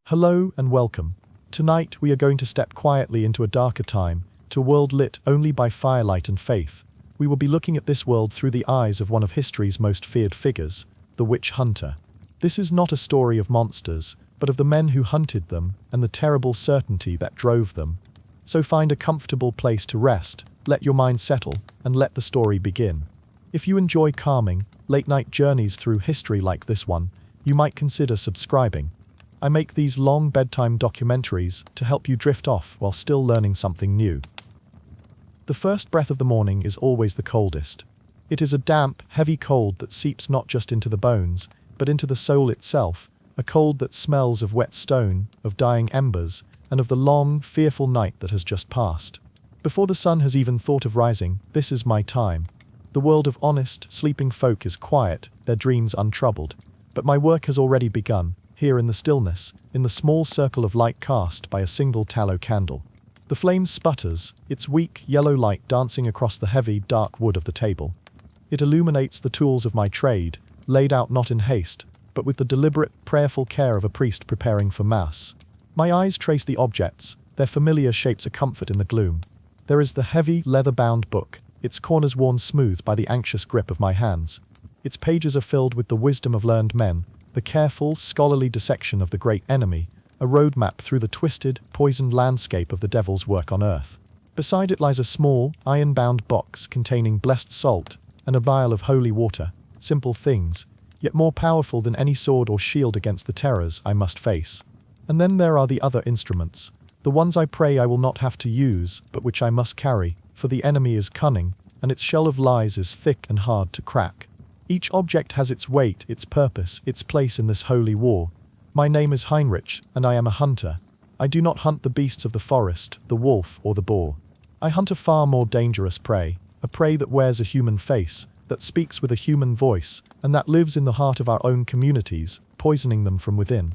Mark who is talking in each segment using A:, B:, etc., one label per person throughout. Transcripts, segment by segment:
A: Hello and welcome. Tonight we are going to step quietly into a darker time, to a world lit only by firelight and faith. We will be looking at this world through the eyes of one of history's most feared figures, the witch hunter. This is not a story of monsters, but of the men who hunted them and the terrible certainty that drove them. So find a comfortable place to rest, let your mind settle, and let the story begin. If you enjoy calming, late-night journeys through history like this one, you might consider subscribing. I make these long bedtime documentaries to help you drift off while still learning something new. The first breath of the morning is always the coldest. It is a damp, heavy cold that seeps not just into the bones, but into the soul itself, a cold that smells of wet stone, of dying embers, and of the long, fearful night that has just passed. Before the sun has even thought of rising, this is my time. The world of honest, sleeping folk is quiet, their dreams untroubled. But my work has already begun, here in the stillness, in the small circle of light cast by a single tallow candle. The flame sputters, its weak, yellow light dancing across the heavy, dark wood of the table. It illuminates the tools of my trade, laid out not in haste, but with the deliberate, prayerful care of a priest preparing for Mass. My eyes trace the objects, their familiar shapes a comfort in the gloom. There is the heavy, leather-bound book, its corners worn smooth by the anxious grip of my hands. Its pages are filled with the wisdom of learned men, the careful, scholarly dissection of the great enemy, a roadmap through the twisted, poisoned landscape of the devil's work on earth. Beside it lies a small, iron-bound box containing blessed salt and a vial of holy water, simple things, yet more powerful than any sword or shield against the terrors I must face. And then there are the other instruments, the ones I pray I will not have to use, but which I must carry, for the enemy is cunning, and its shell of lies is thick and hard to crack. Each object has its weight, its purpose, its place in this holy war. My name is Heinrich, and I am a hunter. I do not hunt the beasts of the forest, the wolf or the boar. I hunt a far more dangerous prey, a prey that wears a human face, that speaks with a human voice, and that lives in the heart of our own communities, poisoning them from within.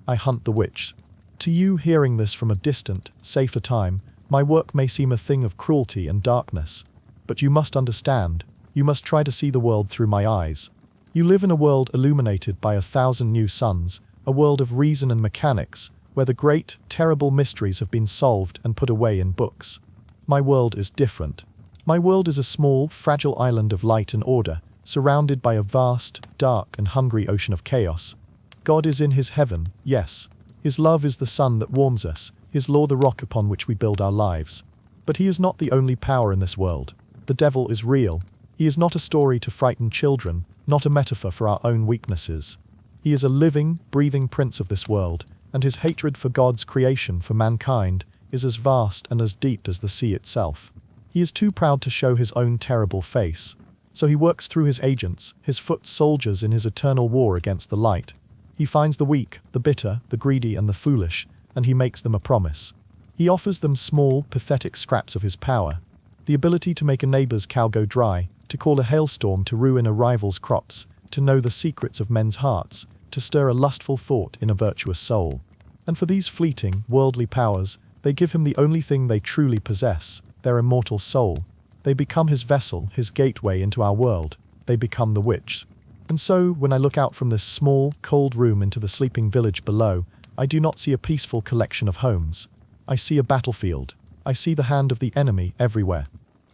A: I hunt the witch. To you hearing this from a distant, safer time, my work may seem a thing of cruelty and darkness. But you must understand, you must try to see the world through my eyes. You live in a world illuminated by 1,000 new suns, a world of reason and mechanics, where the great, terrible mysteries have been solved and put away in books. My world is different. My world is a small, fragile island of light and order, surrounded by a vast, dark and hungry ocean of chaos. God is in his heaven, yes. His love is the sun that warms us, his law the rock upon which we build our lives. But he is not the only power in this world. The devil is real. He is not a story to frighten children, not a metaphor for our own weaknesses. He is a living, breathing prince of this world, and his hatred for God's creation for mankind is as vast and as deep as the sea itself. He is too proud to show his own terrible face, so he works through his agents, his foot soldiers in his eternal war against the light. He finds the weak, the bitter, the greedy and the foolish, and he makes them a promise. He offers them small, pathetic scraps of his power. The ability to make a neighbor's cow go dry, to call a hailstorm to ruin a rival's crops, to know the secrets of men's hearts, to stir a lustful thought in a virtuous soul. And for these fleeting, worldly powers, they give him the only thing they truly possess, their immortal soul. They become his vessel, his gateway into our world. They become the witch. And so, when I look out from this small, cold room into the sleeping village below, I do not see a peaceful collection of homes. I see a battlefield. I see the hand of the enemy everywhere.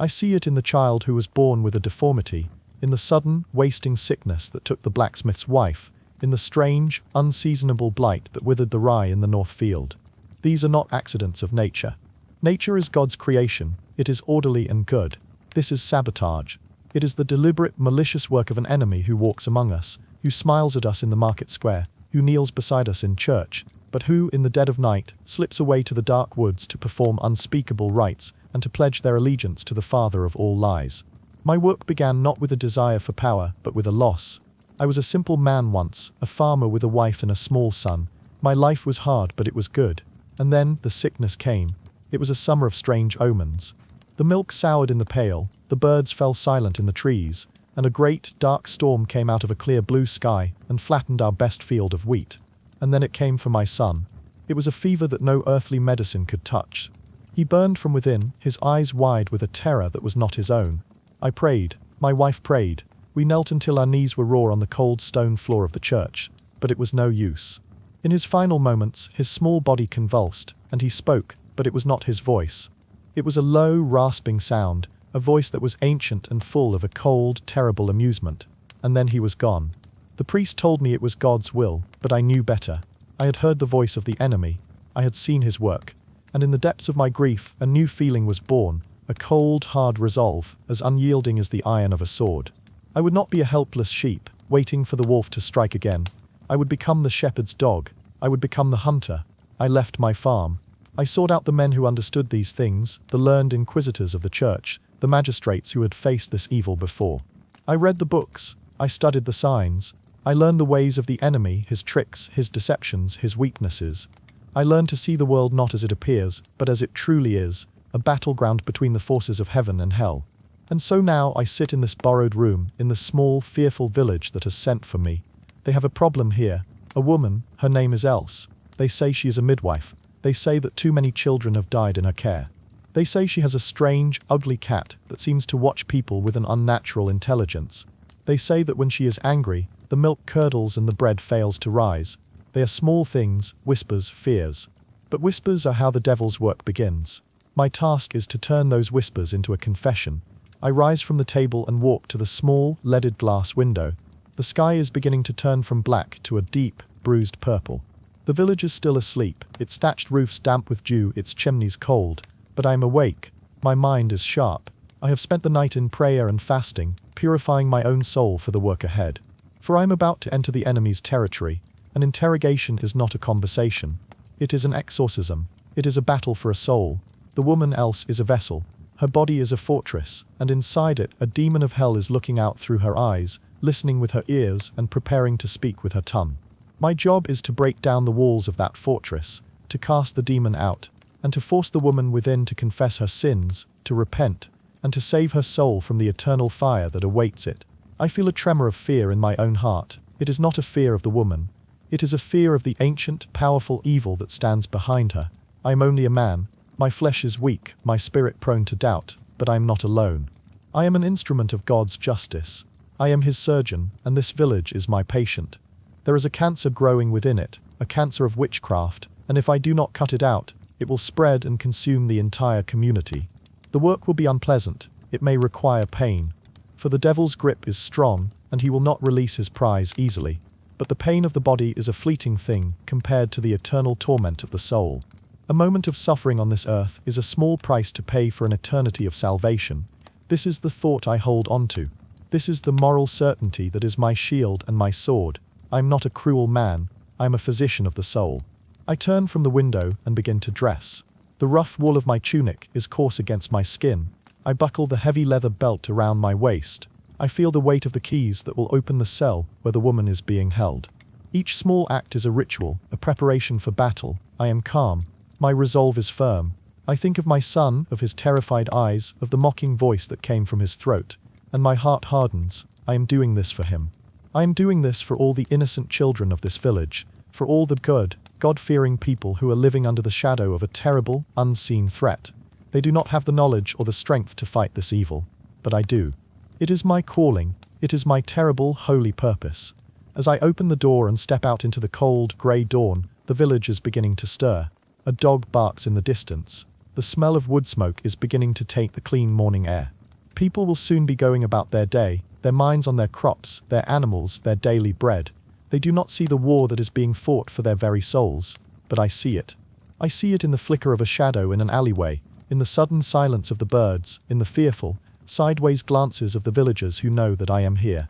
A: I see it in the child who was born with a deformity, in the sudden, wasting sickness that took the blacksmith's wife, in the strange, unseasonable blight that withered the rye in the north field. These are not accidents of nature. Nature is God's creation. It is orderly and good. This is sabotage. It is the deliberate, malicious work of an enemy who walks among us, who smiles at us in the market square, who kneels beside us in church, but who, in the dead of night, slips away to the dark woods to perform unspeakable rites and to pledge their allegiance to the father of all lies. My work began not with a desire for power, but with a loss. I was a simple man once, a farmer with a wife and a small son. My life was hard, but it was good. And then the sickness came. It was a summer of strange omens. The milk soured in the pail, the birds fell silent in the trees, and a great, dark storm came out of a clear blue sky and flattened our best field of wheat. And then it came for my son. It was a fever that no earthly medicine could touch. He burned from within, his eyes wide with a terror that was not his own. I prayed, my wife prayed. We knelt until our knees were raw on the cold stone floor of the church, but it was no use. In his final moments, his small body convulsed, and he spoke, but it was not his voice. It was a low, rasping sound, a voice that was ancient and full of a cold, terrible amusement. And then he was gone. The priest told me it was God's will, but I knew better. I had heard the voice of the enemy. I had seen his work. And in the depths of my grief, a new feeling was born, a cold, hard resolve, as unyielding as the iron of a sword. I would not be a helpless sheep, waiting for the wolf to strike again. I would become the shepherd's dog. I would become the hunter. I left my farm. I sought out the men who understood these things, the learned inquisitors of the church, the magistrates who had faced this evil before. I read the books. I studied the signs. I learned the ways of the enemy, his tricks, his deceptions, his weaknesses. I learned to see the world not as it appears, but as it truly is, a battleground between the forces of heaven and hell. And so now I sit in this borrowed room, in the small, fearful village that has sent for me. They have a problem here. A woman, her name is Else. They say she is a midwife. They say that too many children have died in her care. They say she has a strange, ugly cat that seems to watch people with an unnatural intelligence. They say that when she is angry, the milk curdles and the bread fails to rise. They are small things, whispers, fears. But whispers are how the devil's work begins. My task is to turn those whispers into a confession. I rise from the table and walk to the small, leaded glass window. The sky is beginning to turn from black to a deep, bruised purple. The village is still asleep, its thatched roofs damp with dew, its chimneys cold. But I am awake. My mind is sharp. I have spent the night in prayer and fasting, purifying my own soul for the work ahead. For I am about to enter the enemy's territory. An interrogation is not a conversation. It is an exorcism. It is a battle for a soul. The woman Else is a vessel. Her body is a fortress, and inside it a demon of hell is looking out through her eyes, listening with her ears and preparing to speak with her tongue. My job is to break down the walls of that fortress, to cast the demon out, and to force the woman within to confess her sins, to repent, and to save her soul from the eternal fire that awaits it. I feel a tremor of fear in my own heart. It is not a fear of the woman. It is a fear of the ancient, powerful evil that stands behind her. I am only a man. My flesh is weak, my spirit prone to doubt, but I am not alone. I am an instrument of God's justice. I am his surgeon, and this village is my patient. There is a cancer growing within it, a cancer of witchcraft, and if I do not cut it out, it will spread and consume the entire community. The work will be unpleasant. It may require pain. For the devil's grip is strong, and he will not release his prize easily. But the pain of the body is a fleeting thing compared to the eternal torment of the soul. A moment of suffering on this earth is a small price to pay for an eternity of salvation. This is the thought I hold on to. This is the moral certainty that is my shield and my sword. I am not a cruel man. I am a physician of the soul. I turn from the window and begin to dress. The rough wool of my tunic is coarse against my skin. I buckle the heavy leather belt around my waist. I feel the weight of the keys that will open the cell where the woman is being held. Each small act is a ritual, a preparation for battle. I am calm. My resolve is firm. I think of my son, of his terrified eyes, of the mocking voice that came from his throat, and my heart hardens. I am doing this for him. I am doing this for all the innocent children of this village, for all the good, God-fearing people who are living under the shadow of a terrible, unseen threat. They do not have the knowledge or the strength to fight this evil, but I do. It is my calling. It is my terrible, holy purpose. As I open the door and step out into the cold, grey dawn, the village is beginning to stir. A dog barks in the distance. The smell of wood smoke is beginning to taint the clean morning air. People will soon be going about their day, their minds on their crops, their animals, their daily bread. They do not see the war that is being fought for their very souls, but I see it. I see it in the flicker of a shadow in an alleyway, in the sudden silence of the birds, in the fearful, sideways glances of the villagers who know that I am here.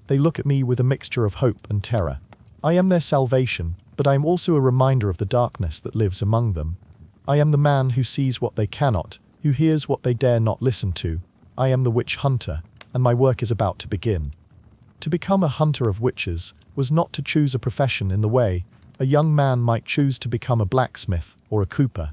A: They look at me with a mixture of hope and terror. I am their salvation, but I am also a reminder of the darkness that lives among them. I am the man who sees what they cannot, who hears what they dare not listen to. I am the witch hunter, and my work is about to begin. To become a hunter of witches was not to choose a profession in the way a young man might choose to become a blacksmith or a cooper.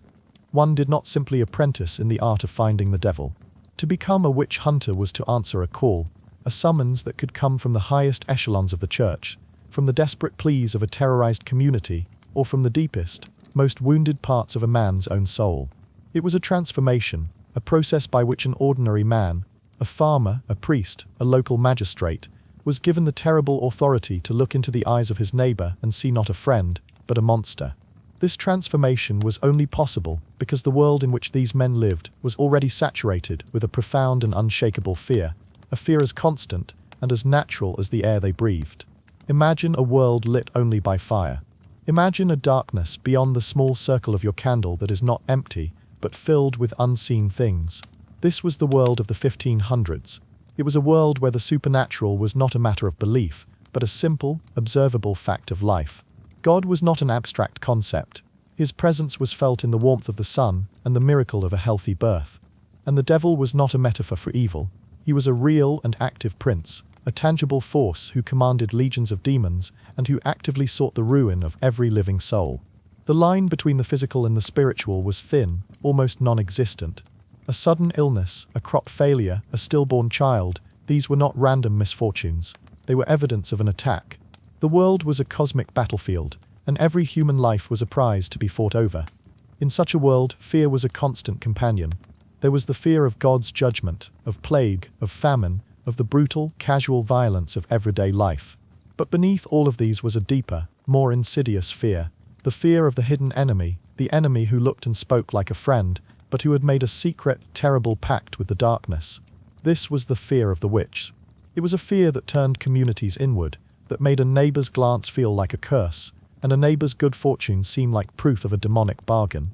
A: One did not simply apprentice in the art of finding the devil. To become a witch hunter was to answer a call, a summons that could come from the highest echelons of the church, from the desperate pleas of a terrorized community, or from the deepest, most wounded parts of a man's own soul. It was a transformation, a process by which an ordinary man, a farmer, a priest, a local magistrate, was given the terrible authority to look into the eyes of his neighbor and see not a friend, but a monster. This transformation was only possible because the world in which these men lived was already saturated with a profound and unshakable fear, a fear as constant and as natural as the air they breathed. Imagine a world lit only by fire. Imagine a darkness beyond the small circle of your candle that is not empty, but filled with unseen things. This was the world of the 1500s. It was a world where the supernatural was not a matter of belief, but a simple, observable fact of life. God was not an abstract concept. His presence was felt in the warmth of the sun and the miracle of a healthy birth. And the devil was not a metaphor for evil. He was a real and active prince, a tangible force who commanded legions of demons and who actively sought the ruin of every living soul. The line between the physical and the spiritual was thin, almost non-existent. A sudden illness, a crop failure, a stillborn child, these were not random misfortunes. They were evidence of an attack. The world was a cosmic battlefield, and every human life was a prize to be fought over. In such a world, fear was a constant companion. There was the fear of God's judgment, of plague, of famine, of the brutal, casual violence of everyday life. But beneath all of these was a deeper, more insidious fear. The fear of the hidden enemy, the enemy who looked and spoke like a friend, but who had made a secret, terrible pact with the darkness. This was the fear of the witch. It was a fear that turned communities inward, that made a neighbor's glance feel like a curse, and a neighbor's good fortune seem like proof of a demonic bargain.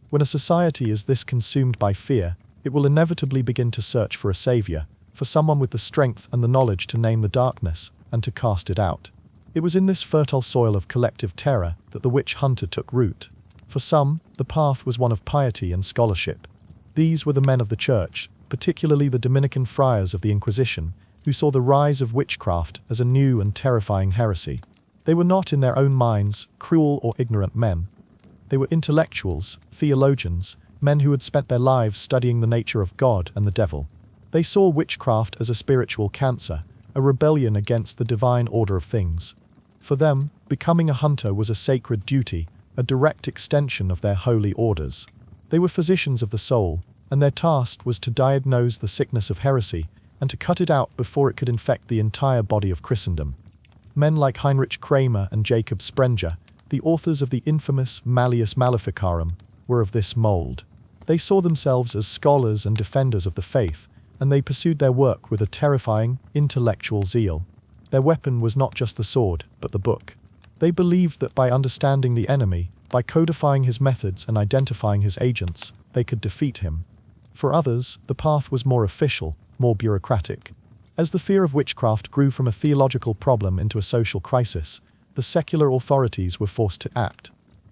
A: When a society is this consumed by fear, it will inevitably begin to search for a savior, for someone with the strength and the knowledge to name the darkness and to cast it out. It was in this fertile soil of collective terror that the witch hunter took root. For some, the path was one of piety and scholarship. These were the men of the church, particularly the Dominican friars of the Inquisition, who saw the rise of witchcraft as a new and terrifying heresy. They were not in their own minds cruel or ignorant men. They were intellectuals, theologians, men who had spent their lives studying the nature of God and the devil. They saw witchcraft as a spiritual cancer, a rebellion against the divine order of things. For them, becoming a hunter was a sacred duty, a direct extension of their holy orders. They were physicians of the soul, and their task was to diagnose the sickness of heresy and to cut it out before it could infect the entire body of Christendom. Men like Heinrich Kramer and Jacob Sprenger, the authors of the infamous Malleus Maleficarum, were of this mold. They saw themselves as scholars and defenders of the faith, and they pursued their work with a terrifying, intellectual zeal. Their weapon was not just the sword, but the book. They believed that by understanding the enemy, by codifying his methods and identifying his agents, they could defeat him. For others, the path was more official, more bureaucratic. As the fear of witchcraft grew from a theological problem into a social crisis, the secular authorities were forced to act.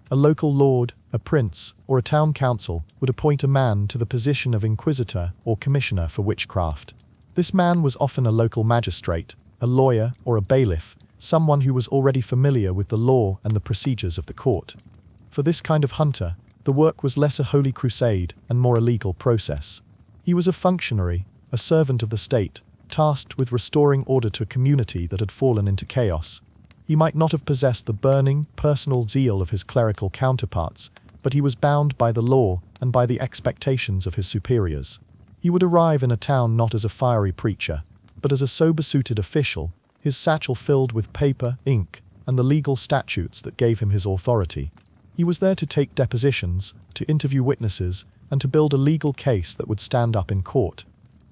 A: A local lord, a prince, or a town council would appoint a man to the position of inquisitor or commissioner for witchcraft. This man was often a local magistrate, a lawyer, or a bailiff, someone who was already familiar with the law and the procedures of the court. For this kind of hunter, the work was less a holy crusade and more a legal process. He was a functionary, a servant of the state, tasked with restoring order to a community that had fallen into chaos. He might not have possessed the burning, personal zeal of his clerical counterparts, but he was bound by the law and by the expectations of his superiors. He would arrive in a town not as a fiery preacher, but as a sober-suited official, his satchel filled with paper, ink, and the legal statutes that gave him his authority. He was there to take depositions, to interview witnesses, and to build a legal case that would stand up in court.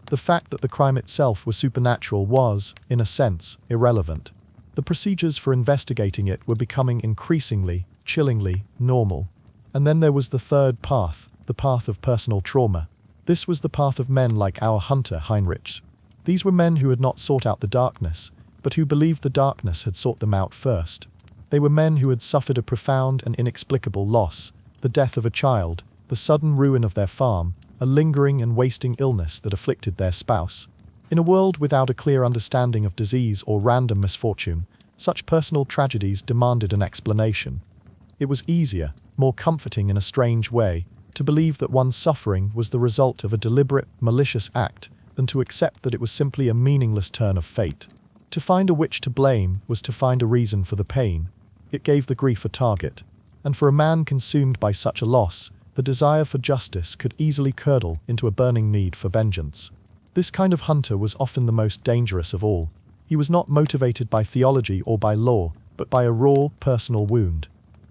A: The fact that the crime itself was supernatural was, in a sense, irrelevant. The procedures for investigating it were becoming increasingly, chillingly, normal. And then there was the third path, the path of personal trauma. This was the path of men like our hunter Heinrich. These were men who had not sought out the darkness, but who believed the darkness had sought them out first. They were men who had suffered a profound and inexplicable loss, the death of a child, the sudden ruin of their farm, a lingering and wasting illness that afflicted their spouse. In a world without a clear understanding of disease or random misfortune, such personal tragedies demanded an explanation. It was easier, more comforting in a strange way, to believe that one's suffering was the result of a deliberate, malicious act than to accept that it was simply a meaningless turn of fate. To find a witch to blame was to find a reason for the pain. It gave the grief a target. And for a man consumed by such a loss, the desire for justice could easily curdle into a burning need for vengeance. This kind of hunter was often the most dangerous of all. He was not motivated by theology or by law, but by a raw, personal wound.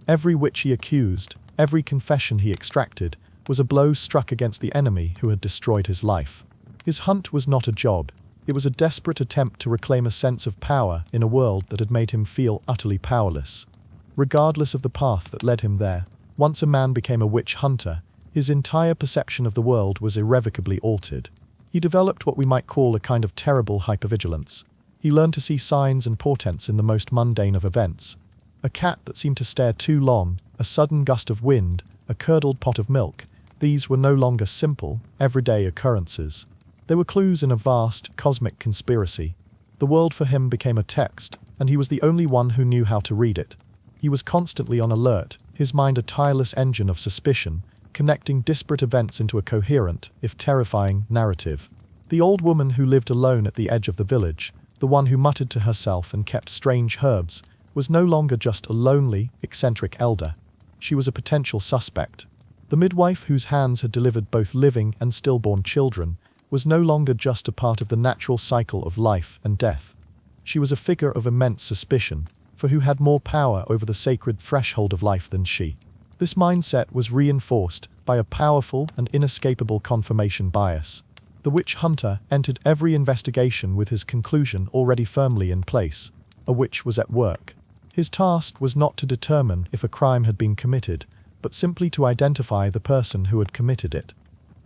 A: Every witch he accused, every confession he extracted, was a blow struck against the enemy who had destroyed his life. His hunt was not a job. It was a desperate attempt to reclaim a sense of power in a world that had made him feel utterly powerless. Regardless of the path that led him there, once a man became a witch hunter, his entire perception of the world was irrevocably altered. He developed what we might call a kind of terrible hypervigilance. He learned to see signs and portents in the most mundane of events. A cat that seemed to stare too long, a sudden gust of wind, a curdled pot of milk, these were no longer simple, everyday occurrences. They were clues in a vast, cosmic conspiracy. The world for him became a text, and he was the only one who knew how to read it. He was constantly on alert, his mind a tireless engine of suspicion, connecting disparate events into a coherent, if terrifying, narrative. The old woman who lived alone at the edge of the village, the one who muttered to herself and kept strange herbs, was no longer just a lonely, eccentric elder. She was a potential suspect. The midwife whose hands had delivered both living and stillborn children was no longer just a part of the natural cycle of life and death. She was a figure of immense suspicion, for who had more power over the sacred threshold of life than she? This mindset was reinforced by a powerful and inescapable confirmation bias. The witch hunter entered every investigation with his conclusion already firmly in place. A witch was at work. His task was not to determine if a crime had been committed, but simply to identify the person who had committed it.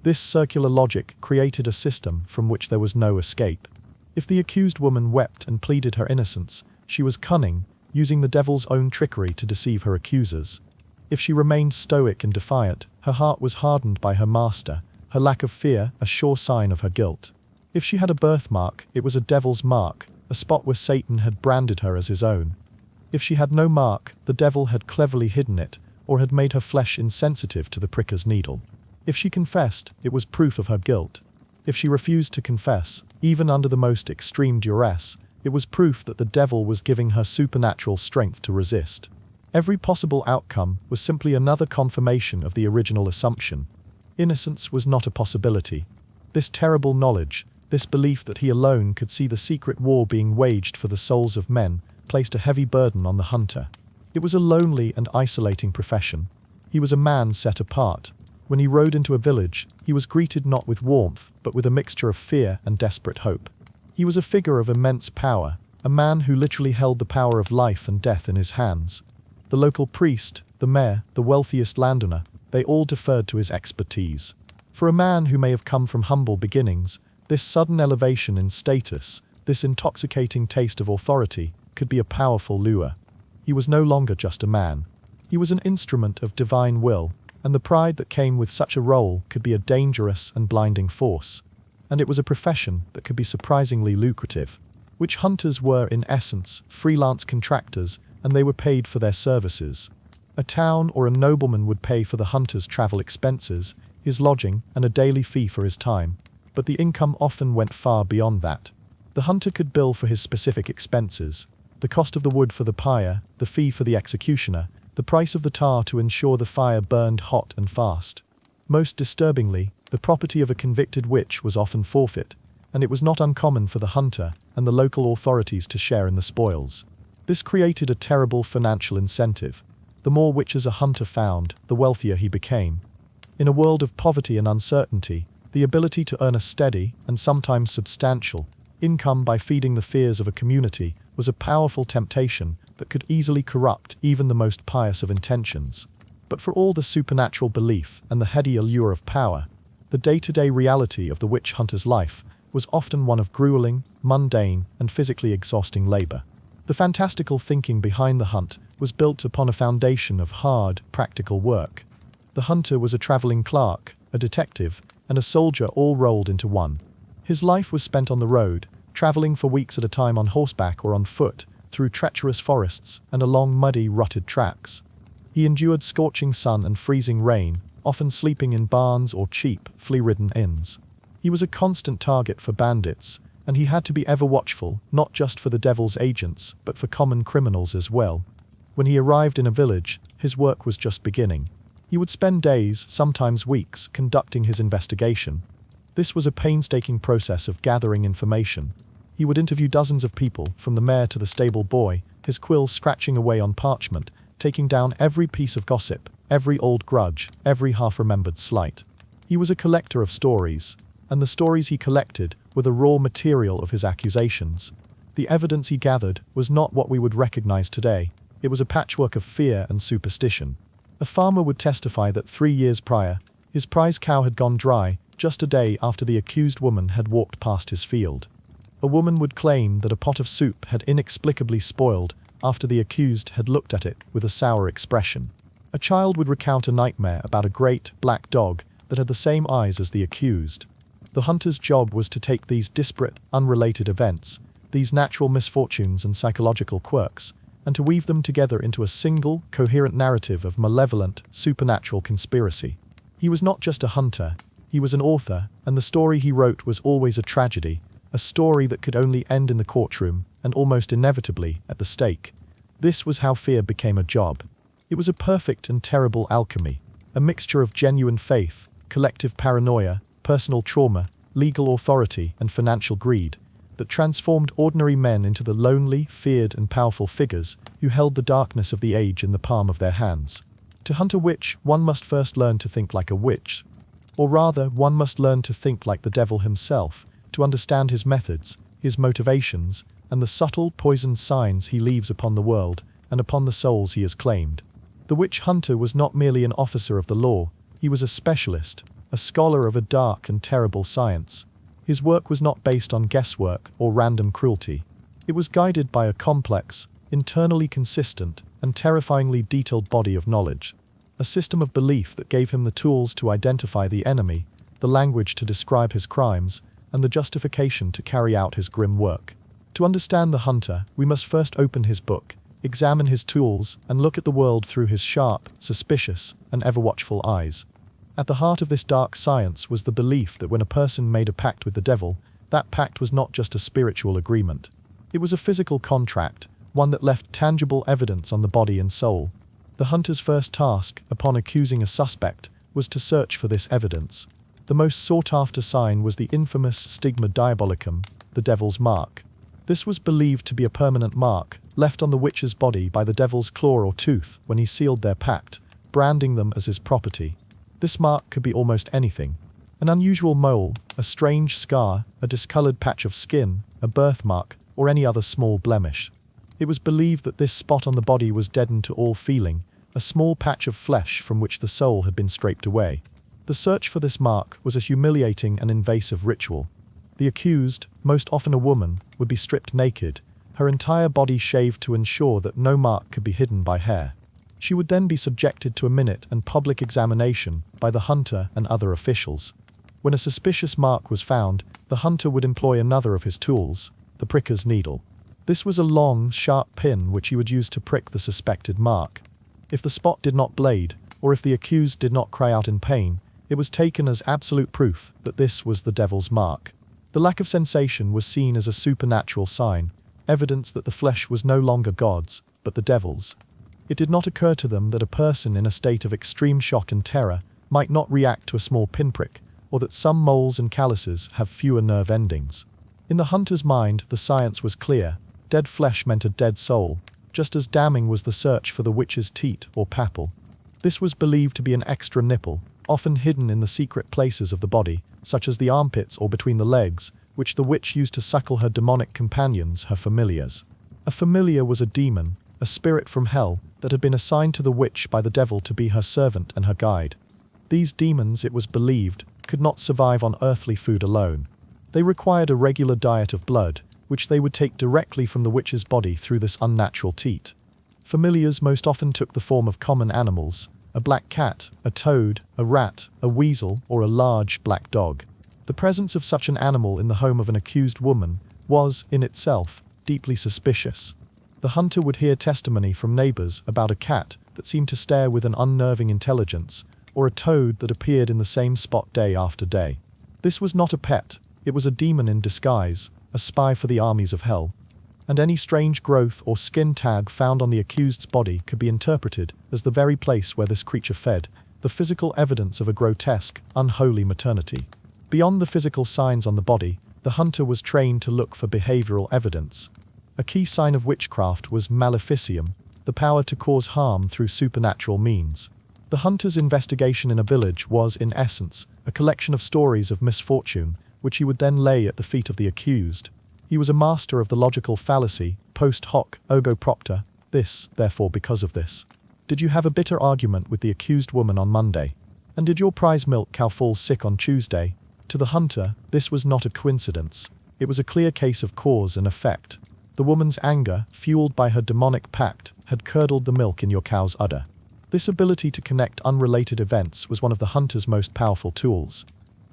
A: This circular logic created a system from which there was no escape. If the accused woman wept and pleaded her innocence, she was cunning, using the devil's own trickery to deceive her accusers. If she remained stoic and defiant, her heart was hardened by her master, her lack of fear a sure sign of her guilt. If she had a birthmark, it was a devil's mark, a spot where Satan had branded her as his own. If she had no mark, the devil had cleverly hidden it, or had made her flesh insensitive to the pricker's needle. If she confessed, it was proof of her guilt. If she refused to confess, even under the most extreme duress, it was proof that the devil was giving her supernatural strength to resist. Every possible outcome was simply another confirmation of the original assumption. Innocence was not a possibility. This terrible knowledge, this belief that he alone could see the secret war being waged for the souls of men, placed a heavy burden on the hunter. It was a lonely and isolating profession. He was a man set apart. When he rode into a village, he was greeted not with warmth, but with a mixture of fear and desperate hope. He was a figure of immense power, a man who literally held the power of life and death in his hands. The local priest, the mayor, the wealthiest landowner, they all deferred to his expertise. For a man who may have come from humble beginnings, this sudden elevation in status, this intoxicating taste of authority, could be a powerful lure. He was no longer just a man. He was an instrument of divine will, and the pride that came with such a role could be a dangerous and blinding force. And it was a profession that could be surprisingly lucrative. Witch hunters were, in essence, freelance contractors, and they were paid for their services. A town or a nobleman would pay for the hunter's travel expenses, his lodging, and a daily fee for his time. But the income often went far beyond that. The hunter could bill for his specific expenses: the cost of the wood for the pyre, the fee for the executioner, the price of the tar to ensure the fire burned hot and fast. Most disturbingly, the property of a convicted witch was often forfeit, and it was not uncommon for the hunter and the local authorities to share in the spoils. This created a terrible financial incentive. The more witches a hunter found, the wealthier he became. In a world of poverty and uncertainty, the ability to earn a steady, and sometimes substantial, income by feeding the fears of a community was a powerful temptation that could easily corrupt even the most pious of intentions. But for all the supernatural belief and the heady allure of power, the day-to-day reality of the witch hunter's life was often one of grueling, mundane, and physically exhausting labor. The fantastical thinking behind the hunt was built upon a foundation of hard, practical work. The hunter was a traveling clerk, a detective, and a soldier all rolled into one. His life was spent on the road, traveling for weeks at a time on horseback or on foot, through treacherous forests and along muddy, rutted tracks. He endured scorching sun and freezing rain, often sleeping in barns or cheap, flea-ridden inns. He was a constant target for bandits, and he had to be ever watchful, not just for the devil's agents, but for common criminals as well. When he arrived in a village, his work was just beginning. He would spend days, sometimes weeks, conducting his investigation. This was a painstaking process of gathering information. He would interview dozens of people, from the mayor to the stable boy, his quill scratching away on parchment, taking down every piece of gossip, every old grudge, every half-remembered slight. He was a collector of stories, and the stories he collected were the raw material of his accusations. The evidence he gathered was not what we would recognize today. It was a patchwork of fear and superstition. A farmer would testify that 3 years prior, his prize cow had gone dry just a day after the accused woman had walked past his field. A woman would claim that a pot of soup had inexplicably spoiled after the accused had looked at it with a sour expression. A child would recount a nightmare about a great, black dog that had the same eyes as the accused. The hunter's job was to take these disparate, unrelated events, these natural misfortunes and psychological quirks, and to weave them together into a single, coherent narrative of malevolent, supernatural conspiracy. He was not just a hunter, he was an author, and the story he wrote was always a tragedy, a story that could only end in the courtroom, and almost inevitably at the stake. This was how fear became a job. It was a perfect and terrible alchemy, a mixture of genuine faith, collective paranoia, personal trauma, legal authority, and financial greed, that transformed ordinary men into the lonely, feared, and powerful figures who held the darkness of the age in the palm of their hands. To hunt a witch, one must first learn to think like a witch. Or rather, one must learn to think like the devil himself, to understand his methods, his motivations, and the subtle, poisoned signs he leaves upon the world and upon the souls he has claimed. The witch hunter was not merely an officer of the law, he was a specialist, a scholar of a dark and terrible science. His work was not based on guesswork or random cruelty. It was guided by a complex, internally consistent, and terrifyingly detailed body of knowledge. A system of belief that gave him the tools to identify the enemy, the language to describe his crimes, and the justification to carry out his grim work. To understand the hunter, we must first open his book, examine his tools, and look at the world through his sharp, suspicious, and ever-watchful eyes. At the heart of this dark science was the belief that when a person made a pact with the devil, that pact was not just a spiritual agreement. It was a physical contract, one that left tangible evidence on the body and soul. The hunter's first task, upon accusing a suspect, was to search for this evidence. The most sought-after sign was the infamous stigma diabolicum, the devil's mark. This was believed to be a permanent mark, left on the witch's body by the devil's claw or tooth when he sealed their pact, branding them as his property. This mark could be almost anything. An unusual mole, a strange scar, a discolored patch of skin, a birthmark, or any other small blemish. It was believed that this spot on the body was deadened to all feeling, a small patch of flesh from which the soul had been scraped away. The search for this mark was a humiliating and invasive ritual. The accused, most often a woman, would be stripped naked, her entire body shaved to ensure that no mark could be hidden by hair. She would then be subjected to a minute and public examination by the hunter and other officials. When a suspicious mark was found, the hunter would employ another of his tools, the pricker's needle. This was a long, sharp pin which he would use to prick the suspected mark. If the spot did not bleed, or if the accused did not cry out in pain, it was taken as absolute proof that this was the devil's mark. The lack of sensation was seen as a supernatural sign, evidence that the flesh was no longer God's, but the devil's. It did not occur to them that a person in a state of extreme shock and terror might not react to a small pinprick, or that some moles and calluses have fewer nerve endings. In the hunter's mind, the science was clear. Dead flesh meant a dead soul, just as damning was the search for the witch's teat or papal. This was believed to be an extra nipple, often hidden in the secret places of the body, such as the armpits or between the legs, which the witch used to suckle her demonic companions, her familiars. A familiar was a demon, a spirit from hell, that had been assigned to the witch by the devil to be her servant and her guide. These demons, it was believed, could not survive on earthly food alone. They required a regular diet of blood, which they would take directly from the witch's body through this unnatural teat. Familiars most often took the form of common animals, a black cat, a toad, a rat, a weasel, or a large black dog. The presence of such an animal in the home of an accused woman was, in itself, deeply suspicious. The hunter would hear testimony from neighbors about a cat that seemed to stare with an unnerving intelligence, or a toad that appeared in the same spot day after day. This was not a pet, it was a demon in disguise, a spy for the armies of hell. And any strange growth or skin tag found on the accused's body could be interpreted as the very place where this creature fed, the physical evidence of a grotesque, unholy maternity. Beyond the physical signs on the body, the hunter was trained to look for behavioral evidence. A key sign of witchcraft was maleficium, the power to cause harm through supernatural means. The hunter's investigation in a village was, in essence, a collection of stories of misfortune, which he would then lay at the feet of the accused. He was a master of the logical fallacy, post hoc, ergo propter, this, therefore because of this. Did you have a bitter argument with the accused woman on Monday? And did your prize milk cow fall sick on Tuesday? To the hunter, this was not a coincidence. It was a clear case of cause and effect. The woman's anger, fueled by her demonic pact, had curdled the milk in your cow's udder. This ability to connect unrelated events was one of the hunter's most powerful tools.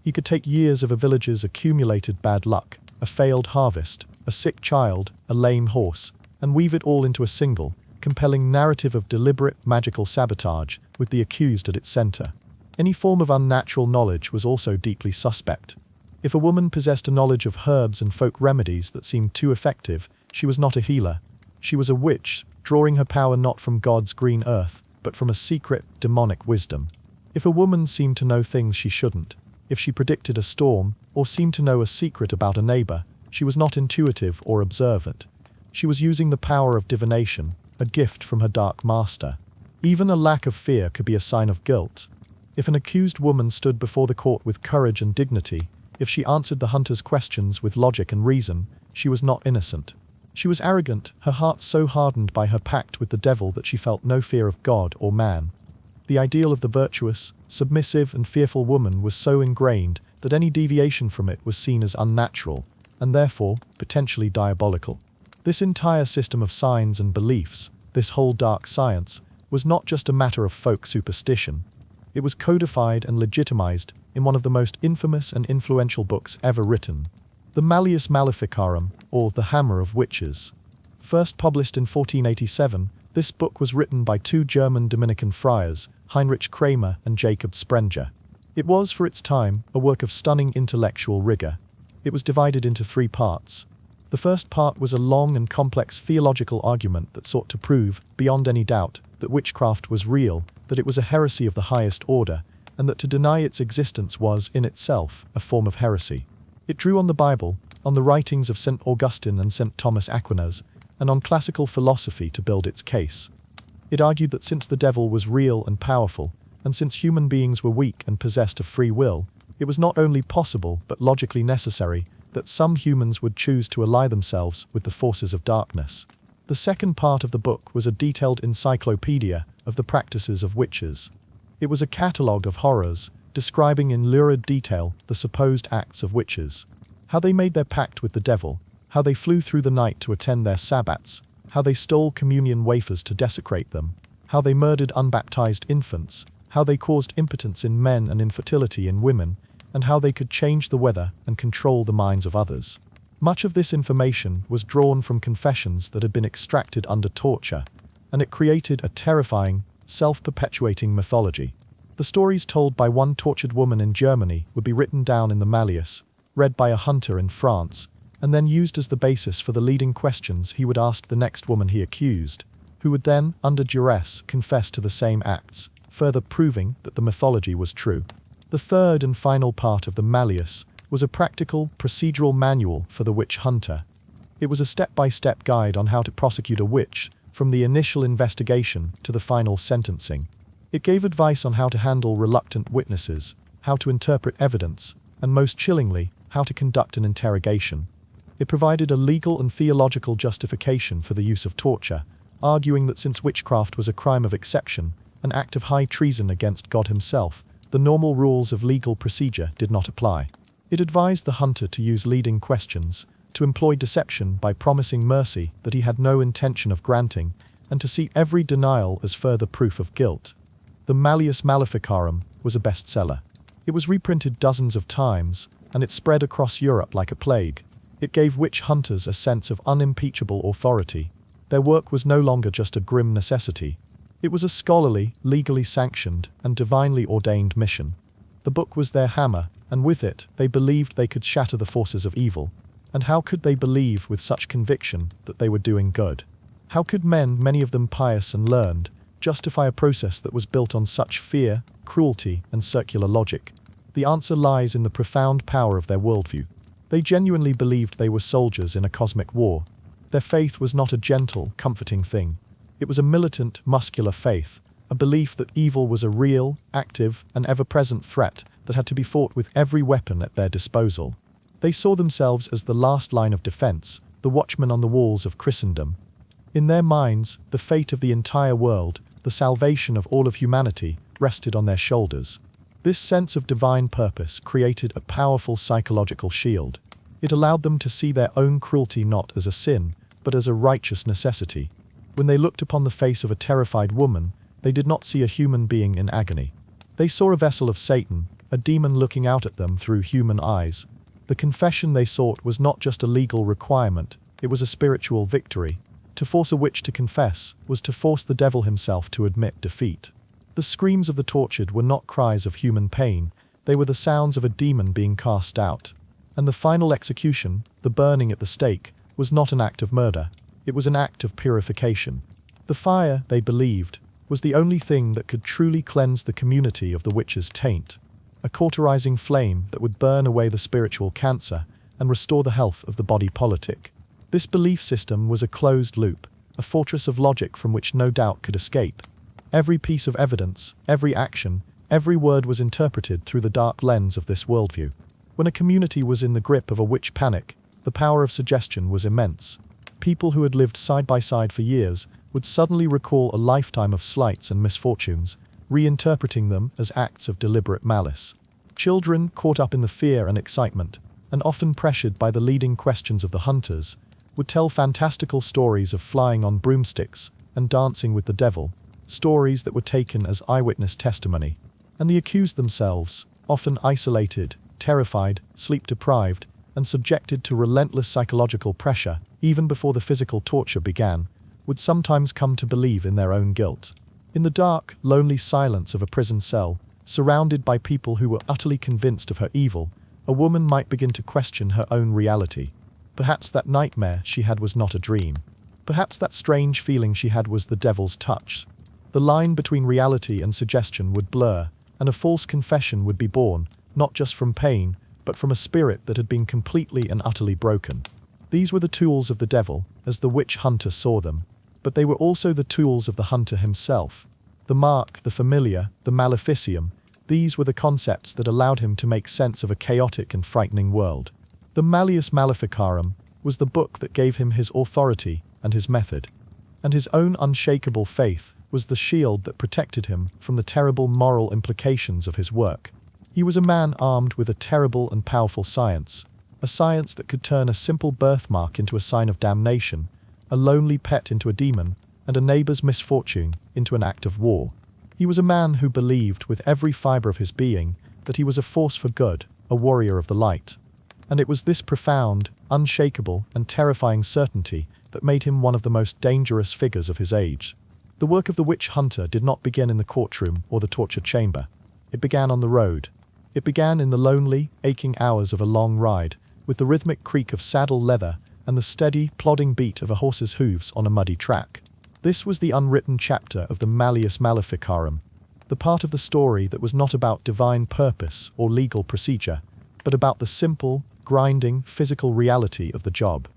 A: He could take years of a village's accumulated bad luck, a failed harvest, a sick child, a lame horse, and weave it all into a single, compelling narrative of deliberate, magical sabotage, with the accused at its center. Any form of unnatural knowledge was also deeply suspect. If a woman possessed a knowledge of herbs and folk remedies that seemed too effective, she was not a healer. She was a witch, drawing her power not from God's green earth, but from a secret, demonic wisdom. If a woman seemed to know things she shouldn't, if she predicted a storm, or seemed to know a secret about a neighbor, she was not intuitive or observant. She was using the power of divination, a gift from her dark master. Even a lack of fear could be a sign of guilt. If an accused woman stood before the court with courage and dignity, if she answered the hunter's questions with logic and reason, she was not innocent. She was arrogant, her heart so hardened by her pact with the devil that she felt no fear of God or man. The ideal of the virtuous, submissive and fearful woman was so ingrained that any deviation from it was seen as unnatural, and therefore, potentially diabolical. This entire system of signs and beliefs, this whole dark science, was not just a matter of folk superstition. It was codified and legitimized in one of the most infamous and influential books ever written, the Malleus Maleficarum, or The Hammer of Witches. First published in 1487, this book was written by two German Dominican friars, Heinrich Kramer and Jacob Sprenger. It was, for its time, a work of stunning intellectual rigor. It was divided into 3 parts. The first part was a long and complex theological argument that sought to prove, beyond any doubt, that witchcraft was real, that it was a heresy of the highest order, and that to deny its existence was, in itself, a form of heresy. It drew on the Bible, on the writings of St. Augustine and St. Thomas Aquinas, and on classical philosophy to build its case. It argued that since the devil was real and powerful, and since human beings were weak and possessed of free will, it was not only possible but logically necessary that some humans would choose to ally themselves with the forces of darkness. The second part of the book was a detailed encyclopedia of the practices of witches. It was a catalogue of horrors, describing in lurid detail the supposed acts of witches, how they made their pact with the devil, how they flew through the night to attend their sabbats, how they stole communion wafers to desecrate them, how they murdered unbaptized infants, how they caused impotence in men and infertility in women, and how they could change the weather and control the minds of others. Much of this information was drawn from confessions that had been extracted under torture, and it created a terrifying, self-perpetuating mythology. The stories told by one tortured woman in Germany would be written down in the Malleus, read by a hunter in France, and then used as the basis for the leading questions he would ask the next woman he accused, who would then, under duress, confess to the same acts, further proving that the mythology was true. The third and final part of the Malleus was a practical, procedural manual for the witch hunter. It was a step-by-step guide on how to prosecute a witch, from the initial investigation to the final sentencing. It gave advice on how to handle reluctant witnesses, how to interpret evidence, and most chillingly, how to conduct an interrogation. It provided a legal and theological justification for the use of torture, arguing that since witchcraft was a crime of exception, an act of high treason against God himself, the normal rules of legal procedure did not apply. It advised the hunter to use leading questions, to employ deception by promising mercy that he had no intention of granting, and to see every denial as further proof of guilt. The Malleus Maleficarum was a bestseller. It was reprinted dozens of times, and it spread across Europe like a plague. It gave witch hunters a sense of unimpeachable authority. Their work was no longer just a grim necessity. It was a scholarly, legally sanctioned, and divinely ordained mission. The book was their hammer, and with it, they believed they could shatter the forces of evil. And how could they believe with such conviction that they were doing good? How could men, many of them pious and learned, justify a process that was built on such fear, cruelty, and circular logic? The answer lies in the profound power of their worldview. They genuinely believed they were soldiers in a cosmic war. Their faith was not a gentle, comforting thing. It was a militant, muscular faith, a belief that evil was a real, active, and ever-present threat that had to be fought with every weapon at their disposal. They saw themselves as the last line of defense, the watchmen on the walls of Christendom. In their minds, the fate of the entire world, the salvation of all of humanity, rested on their shoulders. This sense of divine purpose created a powerful psychological shield. It allowed them to see their own cruelty not as a sin, but as a righteous necessity. When they looked upon the face of a terrified woman, they did not see a human being in agony. They saw a vessel of Satan, a demon looking out at them through human eyes. The confession they sought was not just a legal requirement, it was a spiritual victory. To force a witch to confess was to force the devil himself to admit defeat. The screams of the tortured were not cries of human pain, they were the sounds of a demon being cast out. And the final execution, the burning at the stake, was not an act of murder, it was an act of purification. The fire, they believed, was the only thing that could truly cleanse the community of the witch's taint. A cauterizing flame that would burn away the spiritual cancer and restore the health of the body politic. This belief system was a closed loop, a fortress of logic from which no doubt could escape. Every piece of evidence, every action, every word was interpreted through the dark lens of this worldview. When a community was in the grip of a witch panic, the power of suggestion was immense. People who had lived side by side for years would suddenly recall a lifetime of slights and misfortunes, reinterpreting them as acts of deliberate malice. Children, caught up in the fear and excitement, and often pressured by the leading questions of the hunters, would tell fantastical stories of flying on broomsticks and dancing with the devil, stories that were taken as eyewitness testimony. And the accused themselves, often isolated, terrified, sleep-deprived, and subjected to relentless psychological pressure, even before the physical torture began, would sometimes come to believe in their own guilt. In the dark, lonely silence of a prison cell, surrounded by people who were utterly convinced of her evil, a woman might begin to question her own reality. Perhaps that nightmare she had was not a dream. Perhaps that strange feeling she had was the devil's touch. The line between reality and suggestion would blur, and a false confession would be born, not just from pain, but from a spirit that had been completely and utterly broken. These were the tools of the devil, as the witch hunter saw them, but they were also the tools of the hunter himself. The mark, the familiar, the maleficium, these were the concepts that allowed him to make sense of a chaotic and frightening world. The Malleus Maleficarum was the book that gave him his authority and his method, and his own unshakable faith was the shield that protected him from the terrible moral implications of his work. He was a man armed with a terrible and powerful science, a science that could turn a simple birthmark into a sign of damnation, a lonely pet into a demon, and a neighbor's misfortune into an act of war. He was a man who believed with every fiber of his being that he was a force for good, a warrior of the light. And it was this profound, unshakable, and terrifying certainty that made him one of the most dangerous figures of his age. The work of the witch hunter did not begin in the courtroom or the torture chamber. It began on the road. It began in the lonely, aching hours of a long ride, with the rhythmic creak of saddle leather and the steady, plodding beat of a horse's hooves on a muddy track. This was the unwritten chapter of the Malleus Maleficarum, the part of the story that was not about divine purpose or legal procedure, but about the simple, grinding, physical reality of the job.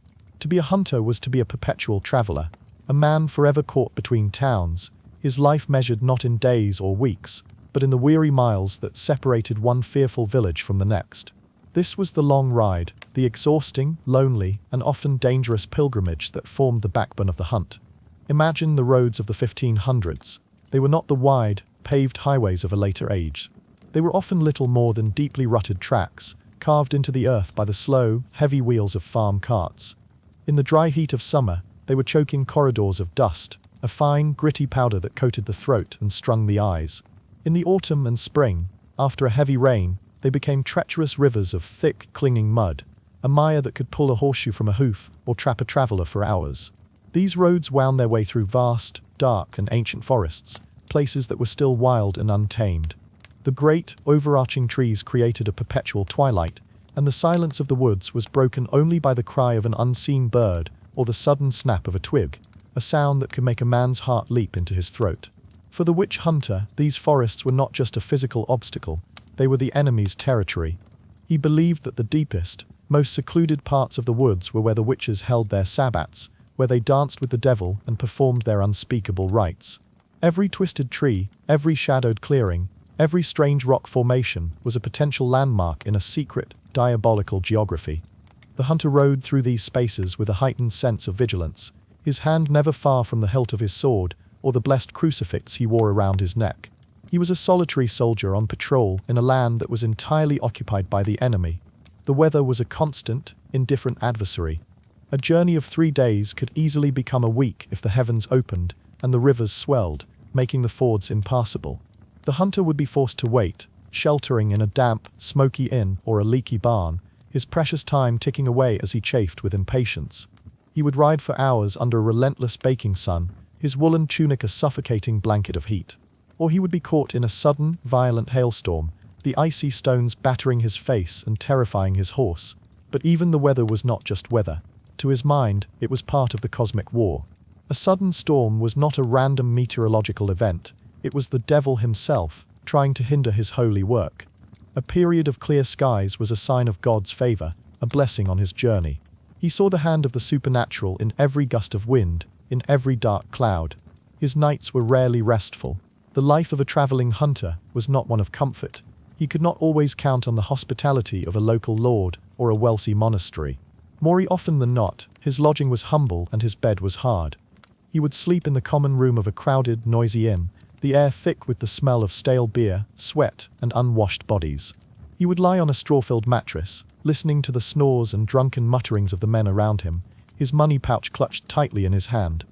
A: To be a hunter was to be a perpetual traveler, a man forever caught between towns, his life measured not in days or weeks, but in the weary miles that separated one fearful village from the next. This was the long ride, the exhausting, lonely, and often dangerous pilgrimage that formed the backbone of the hunt. Imagine the roads of the 1500s. They were not the wide, paved highways of a later age. They were often little more than deeply rutted tracks, carved into the earth by the slow, heavy wheels of farm carts. In the dry heat of summer, they were choking corridors of dust, a fine, gritty powder that coated the throat and strung the eyes. In the autumn and spring, after a heavy rain, they became treacherous rivers of thick, clinging mud, a mire that could pull a horseshoe from a hoof or trap a traveler for hours. These roads wound their way through vast, dark, and ancient forests, places that were still wild and untamed. The great, overarching trees created a perpetual twilight, and the silence of the woods was broken only by the cry of an unseen bird or the sudden snap of a twig, a sound that could make a man's heart leap into his throat. For the witch hunter, these forests were not just a physical obstacle, they were the enemy's territory. He believed that the deepest, most secluded parts of the woods were where the witches held their sabbats, where they danced with the devil and performed their unspeakable rites. Every twisted tree, every shadowed clearing, every strange rock formation was a potential landmark in a secret, diabolical geography. The hunter rode through these spaces with a heightened sense of vigilance, his hand never far from the hilt of his sword or the blessed crucifix he wore around his neck. He was a solitary soldier on patrol in a land that was entirely occupied by the enemy. The weather was a constant, indifferent adversary. A journey of 3 days could easily become a week if the heavens opened and the rivers swelled, making the fords impassable. The hunter would be forced to wait, sheltering in a damp, smoky inn or a leaky barn, his precious time ticking away as he chafed with impatience. He would ride for hours under a relentless baking sun, his woolen tunic a suffocating blanket of heat. Or he would be caught in a sudden, violent hailstorm, the icy stones battering his face and terrifying his horse. But even the weather was not just weather. To his mind, it was part of the cosmic war. A sudden storm was not a random meteorological event, it was the devil himself, trying to hinder his holy work. A period of clear skies was a sign of God's favor, a blessing on his journey. He saw the hand of the supernatural in every gust of wind, in every dark cloud. His nights were rarely restful. The life of a traveling hunter was not one of comfort. He could not always count on the hospitality of a local lord or a wealthy monastery. More often than not, his lodging was humble and his bed was hard. He would sleep in the common room of a crowded, noisy inn, the air thick with the smell of stale beer, sweat, and unwashed bodies. He would lie on a straw-filled mattress, listening to the snores and drunken mutterings of the men around him, his money pouch clutched tightly in his hand.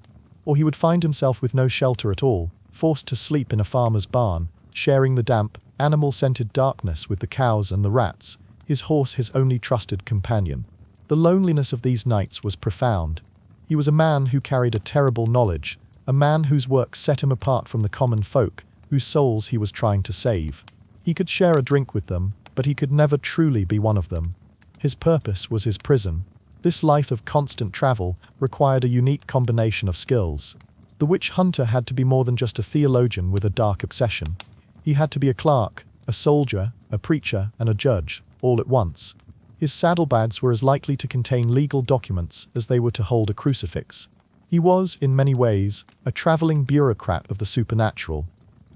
A: Or he would find himself with no shelter at all, forced to sleep in a farmer's barn, sharing the damp, animal-scented darkness with the cows and the rats, his horse his only trusted companion. The loneliness of these nights was profound. He was a man who carried a terrible knowledge, a man whose work set him apart from the common folk, whose souls he was trying to save. He could share a drink with them, but he could never truly be one of them. His purpose was his prison. This life of constant travel required a unique combination of skills. The witch hunter had to be more than just a theologian with a dark obsession. He had to be a clerk, a soldier, a preacher, and a judge, all at once. His saddlebags were as likely to contain legal documents as they were to hold a crucifix. He was, in many ways, a traveling bureaucrat of the supernatural.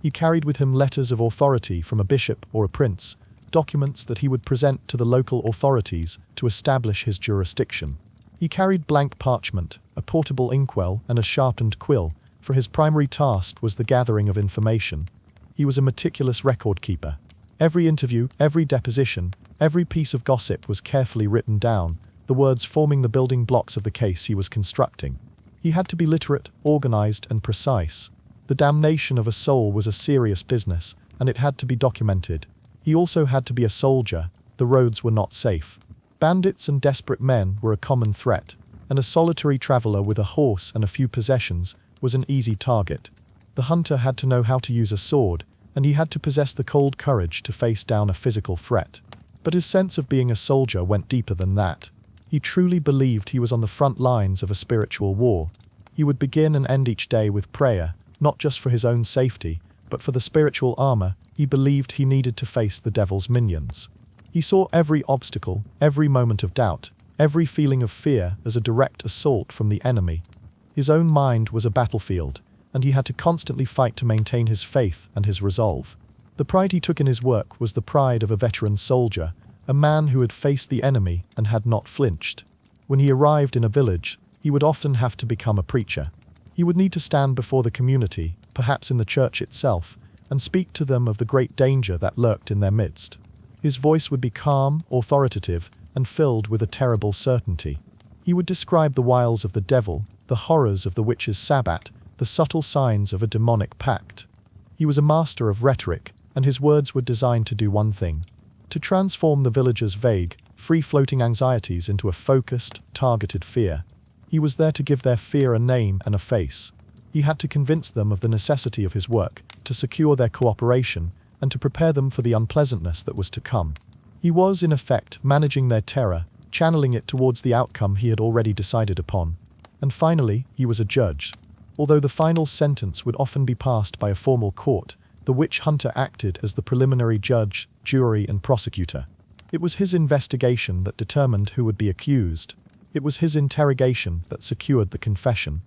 A: He carried with him letters of authority from a bishop or a prince, documents that he would present to the local authorities to establish his jurisdiction. He carried blank parchment, a portable inkwell, and a sharpened quill, for his primary task was the gathering of information. He was a meticulous record keeper. Every interview, every deposition, every piece of gossip was carefully written down, the words forming the building blocks of the case he was constructing. He had to be literate, organized, and precise. The damnation of a soul was a serious business, and it had to be documented. He also had to be a soldier. The roads were not safe. Bandits and desperate men were a common threat, and a solitary traveler with a horse and a few possessions was an easy target. The hunter had to know how to use a sword, and he had to possess the cold courage to face down a physical threat. But his sense of being a soldier went deeper than that. He truly believed he was on the front lines of a spiritual war. He would begin and end each day with prayer, not just for his own safety, but for the spiritual armor he believed he needed to face the devil's minions. He saw every obstacle, every moment of doubt, every feeling of fear as a direct assault from the enemy. His own mind was a battlefield, and he had to constantly fight to maintain his faith and his resolve. The pride he took in his work was the pride of a veteran soldier, a man who had faced the enemy and had not flinched. When he arrived in a village, he would often have to become a preacher. He would need to stand before the community, perhaps in the church itself, and speak to them of the great danger that lurked in their midst. His voice would be calm, authoritative, and filled with a terrible certainty. He would describe the wiles of the devil, the horrors of the witch's sabbat, the subtle signs of a demonic pact. He was a master of rhetoric, and his words were designed to do one thing: to transform the villagers' vague, free-floating anxieties into a focused, targeted fear. He was there to give their fear a name and a face. He had to convince them of the necessity of his work, to secure their cooperation, and to prepare them for the unpleasantness that was to come. He was, in effect, managing their terror, channeling it towards the outcome he had already decided upon. And finally, he was a judge. Although the final sentence would often be passed by a formal court, the witch hunter acted as the preliminary judge, jury, and prosecutor. It was his investigation that determined who would be accused. It was his interrogation that secured the confession.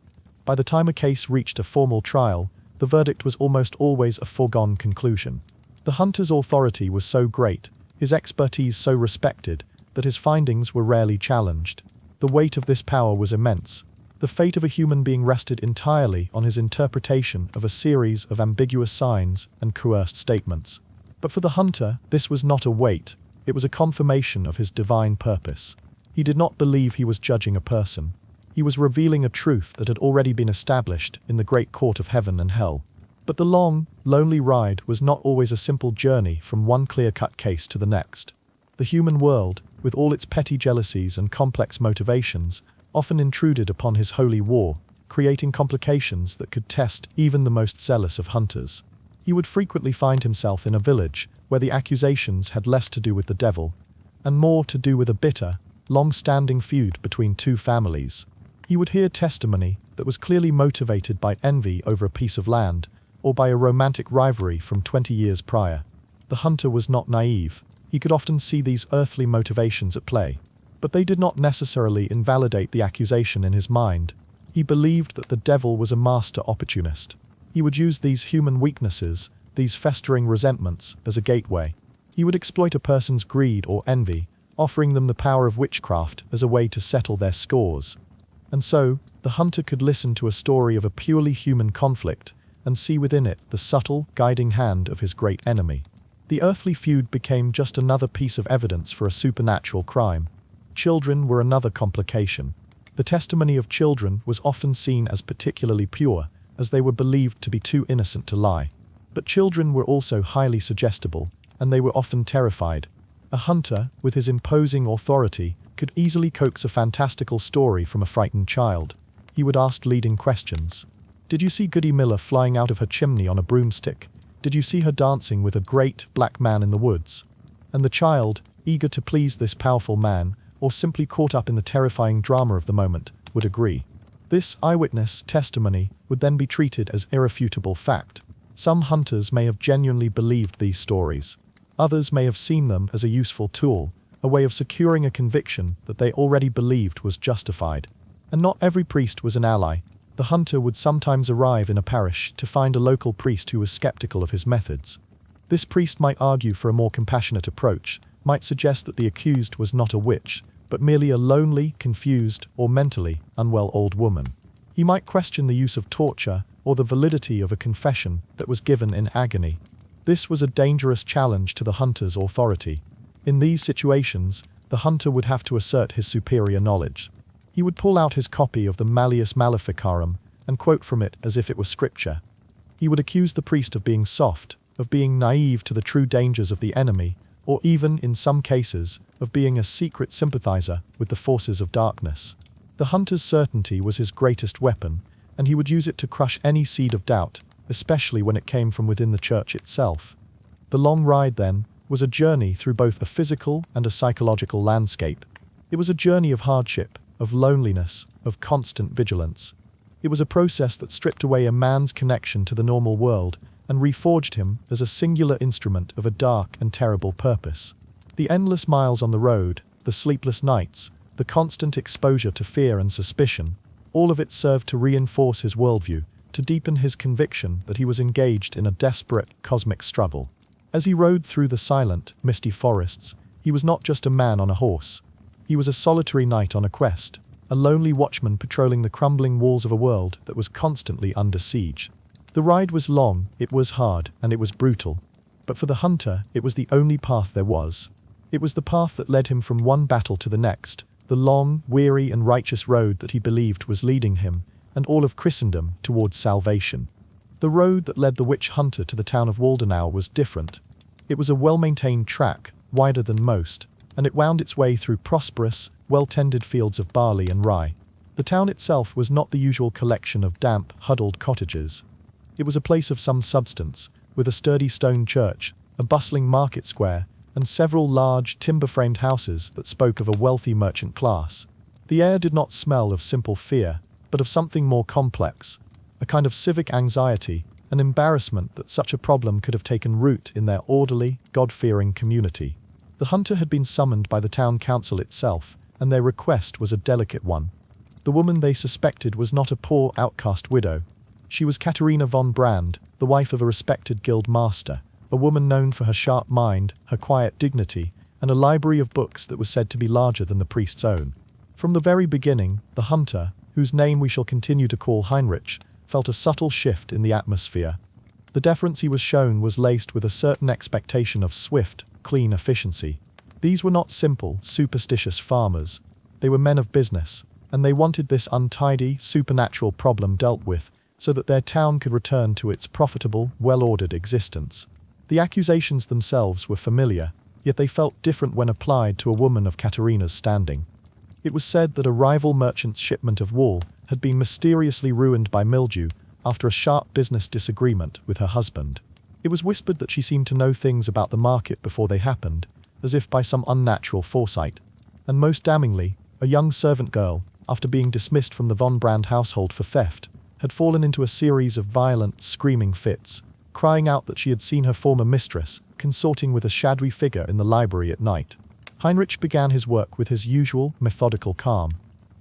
A: By the time a case reached a formal trial, the verdict was almost always a foregone conclusion. The hunter's authority was so great, his expertise so respected, that his findings were rarely challenged. The weight of this power was immense. The fate of a human being rested entirely on his interpretation of a series of ambiguous signs and coerced statements. But for the hunter, this was not a weight, it was a confirmation of his divine purpose. He did not believe he was judging a person. He was revealing a truth that had already been established in the great court of heaven and hell. But the long, lonely ride was not always a simple journey from one clear-cut case to the next. The human world, with all its petty jealousies and complex motivations, often intruded upon his holy war, creating complications that could test even the most zealous of hunters. He would frequently find himself in a village where the accusations had less to do with the devil, and more to do with a bitter, long-standing feud between two families. He would hear testimony that was clearly motivated by envy over a piece of land, or by a romantic rivalry from 20 years prior. The hunter was not naive. He could often see these earthly motivations at play. But they did not necessarily invalidate the accusation in his mind. He believed that the devil was a master opportunist. He would use these human weaknesses, these festering resentments, as a gateway. He would exploit a person's greed or envy, offering them the power of witchcraft as a way to settle their scores. And so, the hunter could listen to a story of a purely human conflict and see within it the subtle, guiding hand of his great enemy. The earthly feud became just another piece of evidence for a supernatural crime. Children were another complication. The testimony of children was often seen as particularly pure, as they were believed to be too innocent to lie. But children were also highly suggestible, and they were often terrified. A hunter, with his imposing authority, could easily coax a fantastical story from a frightened child. He would ask leading questions. Did you see Goody Miller flying out of her chimney on a broomstick? Did you see her dancing with a great black man in the woods? And the child, eager to please this powerful man, or simply caught up in the terrifying drama of the moment, would agree. This eyewitness testimony would then be treated as irrefutable fact. Some hunters may have genuinely believed these stories. Others may have seen them as a useful tool, a way of securing a conviction that they already believed was justified. And not every priest was an ally. The hunter would sometimes arrive in a parish to find a local priest who was skeptical of his methods. This priest might argue for a more compassionate approach, might suggest that the accused was not a witch, but merely a lonely, confused, or mentally unwell old woman. He might question the use of torture or the validity of a confession that was given in agony. This was a dangerous challenge to the hunter's authority. In these situations, the hunter would have to assert his superior knowledge. He would pull out his copy of the Malleus Maleficarum and quote from it as if it were scripture. He would accuse the priest of being soft, of being naive to the true dangers of the enemy, or even, in some cases, of being a secret sympathizer with the forces of darkness. The hunter's certainty was his greatest weapon, and he would use it to crush any seed of doubt, especially when it came from within the church itself. The long ride, then, was a journey through both a physical and a psychological landscape. It was a journey of hardship, of loneliness, of constant vigilance. It was a process that stripped away a man's connection to the normal world and reforged him as a singular instrument of a dark and terrible purpose. The endless miles on the road, the sleepless nights, the constant exposure to fear and suspicion, all of it served to reinforce his worldview, to deepen his conviction that he was engaged in a desperate, cosmic struggle. As he rode through the silent, misty forests, he was not just a man on a horse. He was a solitary knight on a quest, a lonely watchman patrolling the crumbling walls of a world that was constantly under siege. The ride was long, it was hard, and it was brutal. But for the hunter, it was the only path there was. It was the path that led him from one battle to the next, the long, weary and righteous road that he believed was leading him, and all of Christendom, towards salvation. The road that led the witch hunter to the town of Waldenau was different. It was a well-maintained track, wider than most, and it wound its way through prosperous, well-tended fields of barley and rye. The town itself was not the usual collection of damp, huddled cottages. It was a place of some substance, with a sturdy stone church, a bustling market square, and several large, timber-framed houses that spoke of a wealthy merchant class. The air did not smell of simple fear, but of something more complex, a kind of civic anxiety, an embarrassment that such a problem could have taken root in their orderly, God-fearing community. The hunter had been summoned by the town council itself, and their request was a delicate one. The woman they suspected was not a poor, outcast widow. She was Katharina von Brand, the wife of a respected guild master, a woman known for her sharp mind, her quiet dignity, and a library of books that was said to be larger than the priest's own. From the very beginning, the hunter, whose name we shall continue to call Heinrich, felt a subtle shift in the atmosphere. The deference he was shown was laced with a certain expectation of swift, clean efficiency. These were not simple, superstitious farmers. They were men of business, and they wanted this untidy, supernatural problem dealt with, so that their town could return to its profitable, well-ordered existence. The accusations themselves were familiar, yet they felt different when applied to a woman of Katharina's standing. It was said that a rival merchant's shipment of wool had been mysteriously ruined by mildew after a sharp business disagreement with her husband. It was whispered that she seemed to know things about the market before they happened, as if by some unnatural foresight. And most damningly, a young servant girl, after being dismissed from the von Brand household for theft, had fallen into a series of violent, screaming fits, crying out that she had seen her former mistress consorting with a shadowy figure in the library at night. Heinrich began his work with his usual, methodical calm.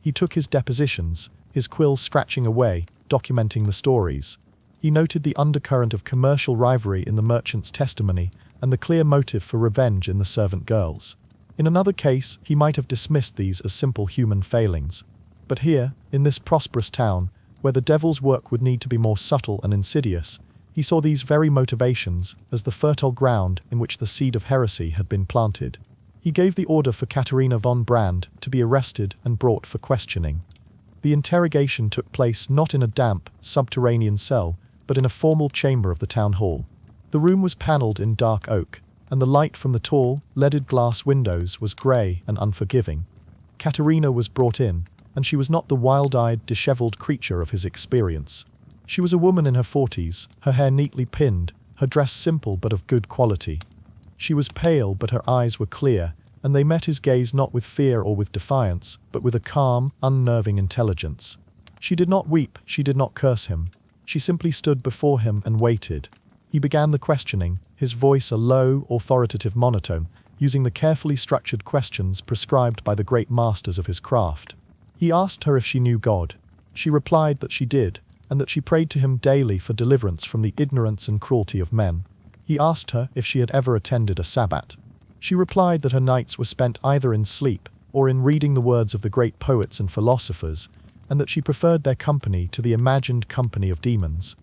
A: He took his depositions, his quill scratching away, documenting the stories. He noted the undercurrent of commercial rivalry in the merchant's testimony and the clear motive for revenge in the servant girls. In another case, he might have dismissed these as simple human failings. But here, in this prosperous town, where the devil's work would need to be more subtle and insidious, he saw these very motivations as the fertile ground in which the seed of heresy had been planted. He gave the order for Katharina von Brand to be arrested and brought for questioning. The interrogation took place not in a damp, subterranean cell, but in a formal chamber of the town hall. The room was panelled in dark oak, and the light from the tall, leaded glass windows was grey and unforgiving. Katharina was brought in, and she was not the wild-eyed, dishevelled creature of his experience. She was a woman in her 40s, her hair neatly pinned, her dress simple but of good quality. She was pale, but her eyes were clear, and they met his gaze not with fear or with defiance, but with a calm, unnerving intelligence. She did not weep, she did not curse him. She simply stood before him and waited. He began the questioning, his voice a low, authoritative monotone, using the carefully structured questions prescribed by the great masters of his craft. He asked her if she knew God. She replied that she did, and that she prayed to him daily for deliverance from the ignorance and cruelty of men. He asked her if she had ever attended a Sabbat. She replied that her nights were spent either in sleep or in reading the words of the great poets and philosophers, and that she preferred their company to the imagined company of demons.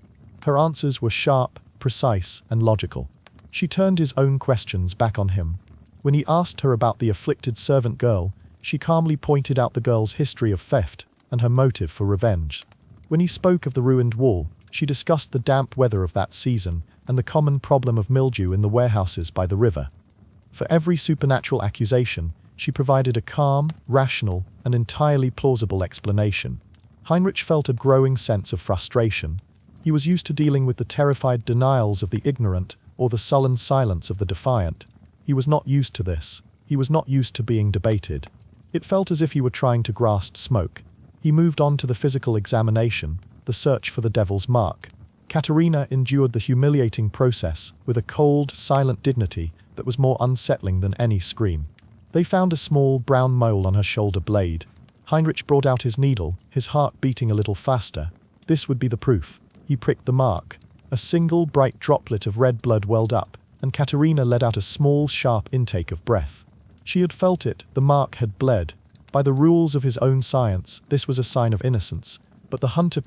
A: Her answers were sharp, precise, and logical. She turned his own questions back on him. When he asked her about the afflicted servant girl, she calmly pointed out the girl's history of theft and her motive for revenge. When he spoke of the ruined wool, she discussed the damp weather of that season and the common problem of mildew in the warehouses by the river. For every supernatural accusation, she provided a calm, rational, and entirely plausible explanation. Heinrich felt a growing sense of frustration. He was used to dealing with the terrified denials of the ignorant or the sullen silence of the defiant. He was not used to this. He was not used to being debated. It felt as if he were trying to grasp smoke. He moved on to the physical examination, the search for the devil's mark. Katharina endured the humiliating process with a cold, silent dignity that was more unsettling than any scream. They found a small, brown mole on her shoulder blade. Heinrich brought out his needle, his heart beating a little faster. This would be the proof. He pricked the mark. A single, bright droplet of red blood welled up, and Katharina let out a small, sharp intake of breath. She had felt it, the mark had bled. By the rules of his own science, this was a sign of innocence, but the hunter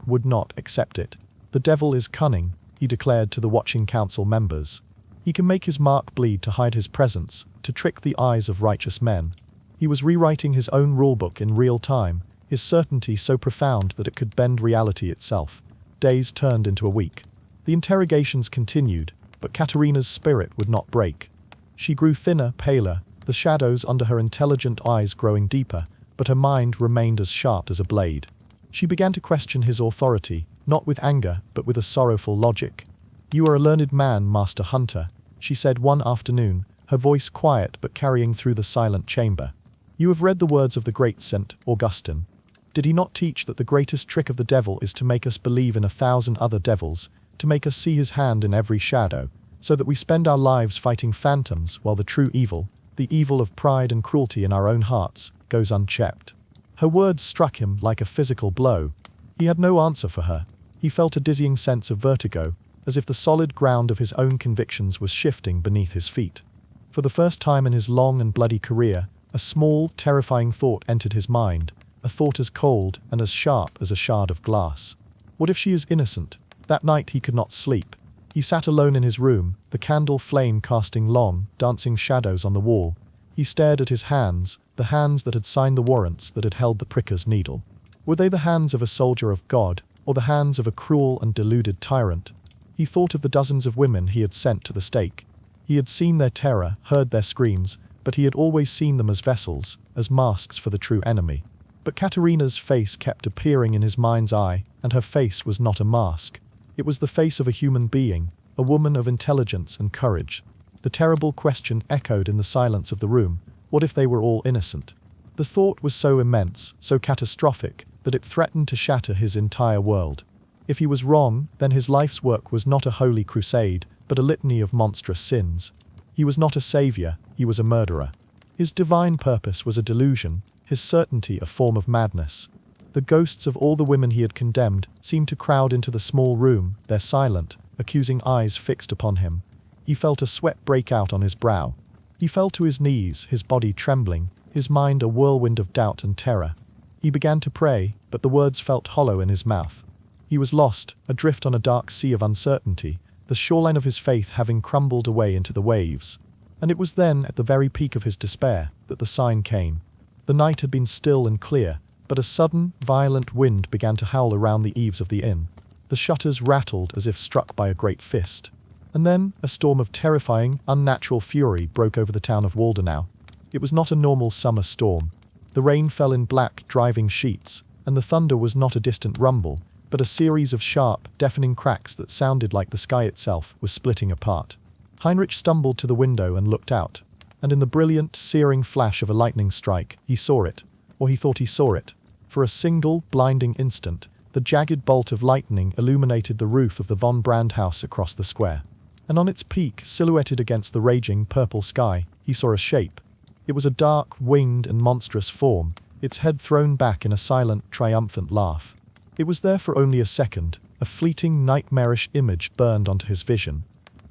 A: would not accept it. The devil is cunning, he declared to the watching council members. He can make his mark bleed to hide his presence, to trick the eyes of righteous men. He was rewriting his own rulebook in real time, his certainty so profound that it could bend reality itself. Days turned into a week. The interrogations continued, but Katharina's spirit would not break. She grew thinner, paler, the shadows under her intelligent eyes growing deeper, but her mind remained as sharp as a blade. She began to question his authority, not with anger, but with a sorrowful logic. "You are a learned man, Master Hunter," she said one afternoon, her voice quiet but carrying through the silent chamber. "You have read the words of the great Saint Augustine. Did he not teach that the greatest trick of the devil is to make us believe in 1,000 other devils, to make us see his hand in every shadow, so that we spend our lives fighting phantoms while the true evil, the evil of pride and cruelty in our own hearts, goes unchecked. Her words struck him like a physical blow. He had no answer for her. He felt a dizzying sense of vertigo, as if the solid ground of his own convictions was shifting beneath his feet. For the first time in his long and bloody career, a small, terrifying thought entered his mind, a thought as cold and as sharp as a shard of glass. What if she is innocent? That night he could not sleep. He sat alone in his room, the candle flame casting long, dancing shadows on the wall. He stared at his hands, the hands that had signed the warrants that had held the pricker's needle. Were they the hands of a soldier of God, or the hands of a cruel and deluded tyrant? He thought of the dozens of women he had sent to the stake. He had seen their terror, heard their screams, but he had always seen them as vessels, as masks for the true enemy. But Katerina's face kept appearing in his mind's eye, and her face was not a mask. It was the face of a human being, a woman of intelligence and courage. The terrible question echoed in the silence of the room: what if they were all innocent? The thought was so immense, so catastrophic, that it threatened to shatter his entire world. If he was wrong, then his life's work was not a holy crusade, but a litany of monstrous sins. He was not a savior, he was a murderer. His divine purpose was a delusion, his certainty a form of madness. The ghosts of all the women he had condemned seemed to crowd into the small room, their silent, accusing eyes fixed upon him. He felt a sweat break out on his brow. He fell to his knees, his body trembling, his mind a whirlwind of doubt and terror. He began to pray, but the words felt hollow in his mouth. He was lost, adrift on a dark sea of uncertainty, the shoreline of his faith having crumbled away into the waves. And it was then, at the very peak of his despair, that the sign came. The night had been still and clear, but a sudden, violent wind began to howl around the eaves of the inn. The shutters rattled as if struck by a great fist. And then, a storm of terrifying, unnatural fury broke over the town of Waldenau. It was not a normal summer storm. The rain fell in black, driving sheets, and the thunder was not a distant rumble, but a series of sharp, deafening cracks that sounded like the sky itself was splitting apart. Heinrich stumbled to the window and looked out, and in the brilliant, searing flash of a lightning strike, he saw it, or he thought he saw it. For a single, blinding instant, the jagged bolt of lightning illuminated the roof of the von Brand house across the square. And on its peak, silhouetted against the raging purple sky, he saw a shape. It was a dark, winged and monstrous form, its head thrown back in a silent, triumphant laugh. It was there for only a second, a fleeting, nightmarish image burned onto his vision.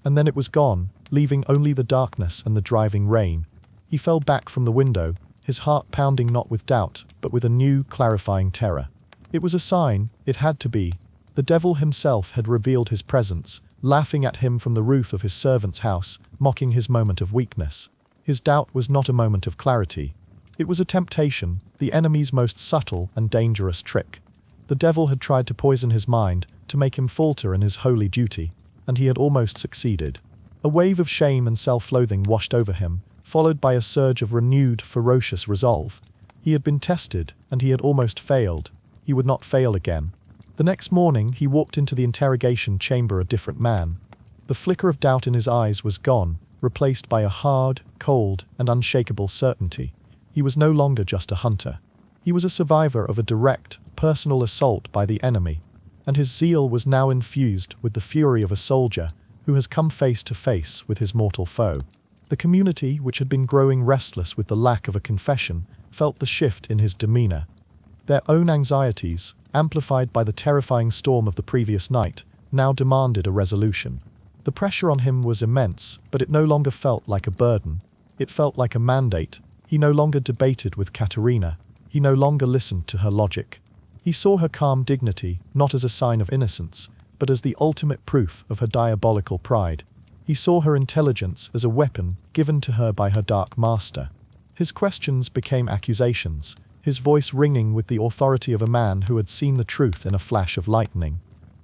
A: And then it was gone, leaving only the darkness and the driving rain. He fell back from the window, his heart pounding not with doubt, but with a new, clarifying terror. It was a sign, it had to be. The devil himself had revealed his presence, laughing at him from the roof of his servant's house, mocking his moment of weakness. His doubt was not a moment of clarity. It was a temptation, the enemy's most subtle and dangerous trick. The devil had tried to poison his mind, to make him falter in his holy duty, and he had almost succeeded. A wave of shame and self-loathing washed over him, followed by a surge of renewed, ferocious resolve. He had been tested, and he had almost failed. He would not fail again. The next morning he walked into the interrogation chamber a different man. The flicker of doubt in his eyes was gone, replaced by a hard, cold, and unshakable certainty. He was no longer just a hunter. He was a survivor of a direct, personal assault by the enemy, and his zeal was now infused with the fury of a soldier who has come face to face with his mortal foe. The community, which had been growing restless with the lack of a confession, felt the shift in his demeanor. Their own anxieties, amplified by the terrifying storm of the previous night, now demanded a resolution. The pressure on him was immense, but it no longer felt like a burden. It felt like a mandate. He no longer debated with Katerina. He no longer listened to her logic. He saw her calm dignity, not as a sign of innocence, but as the ultimate proof of her diabolical pride. He saw her intelligence as a weapon given to her by her dark master. His questions became accusations, his voice ringing with the authority of a man who had seen the truth in a flash of lightning.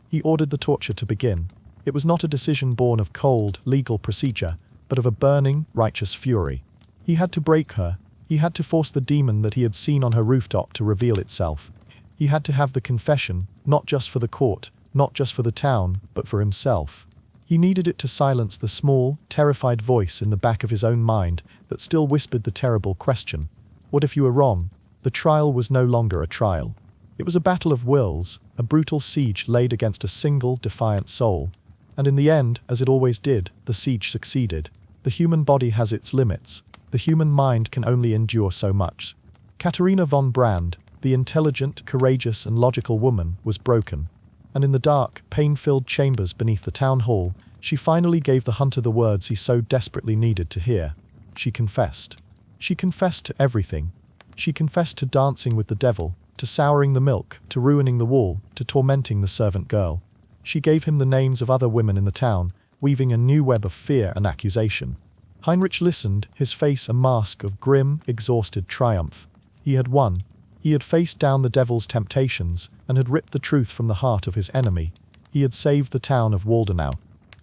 A: He ordered the torture to begin. It was not a decision born of cold, legal procedure, but of a burning, righteous fury. He had to break her. He had to force the demon that he had seen on her rooftop to reveal itself. He had to have the confession, not just for the court, not just for the town, but for himself. He needed it to silence the small, terrified voice in the back of his own mind that still whispered the terrible question: what if you were wrong? The trial was no longer a trial. It was a battle of wills, a brutal siege laid against a single, defiant soul. And in the end, as it always did, the siege succeeded. The human body has its limits. The human mind can only endure so much. Katharina von Brand, the intelligent, courageous and logical woman, was broken. And in the dark, pain-filled chambers beneath the town hall, she finally gave the hunter the words he so desperately needed to hear. She confessed. She confessed to everything. She confessed to dancing with the devil, to souring the milk, to ruining the wall, to tormenting the servant girl. She gave him the names of other women in the town, weaving a new web of fear and accusation. Heinrich listened, his face a mask of grim, exhausted triumph. He had won. He had faced down the devil's temptations and had ripped the truth from the heart of his enemy. He had saved the town of Waldenau.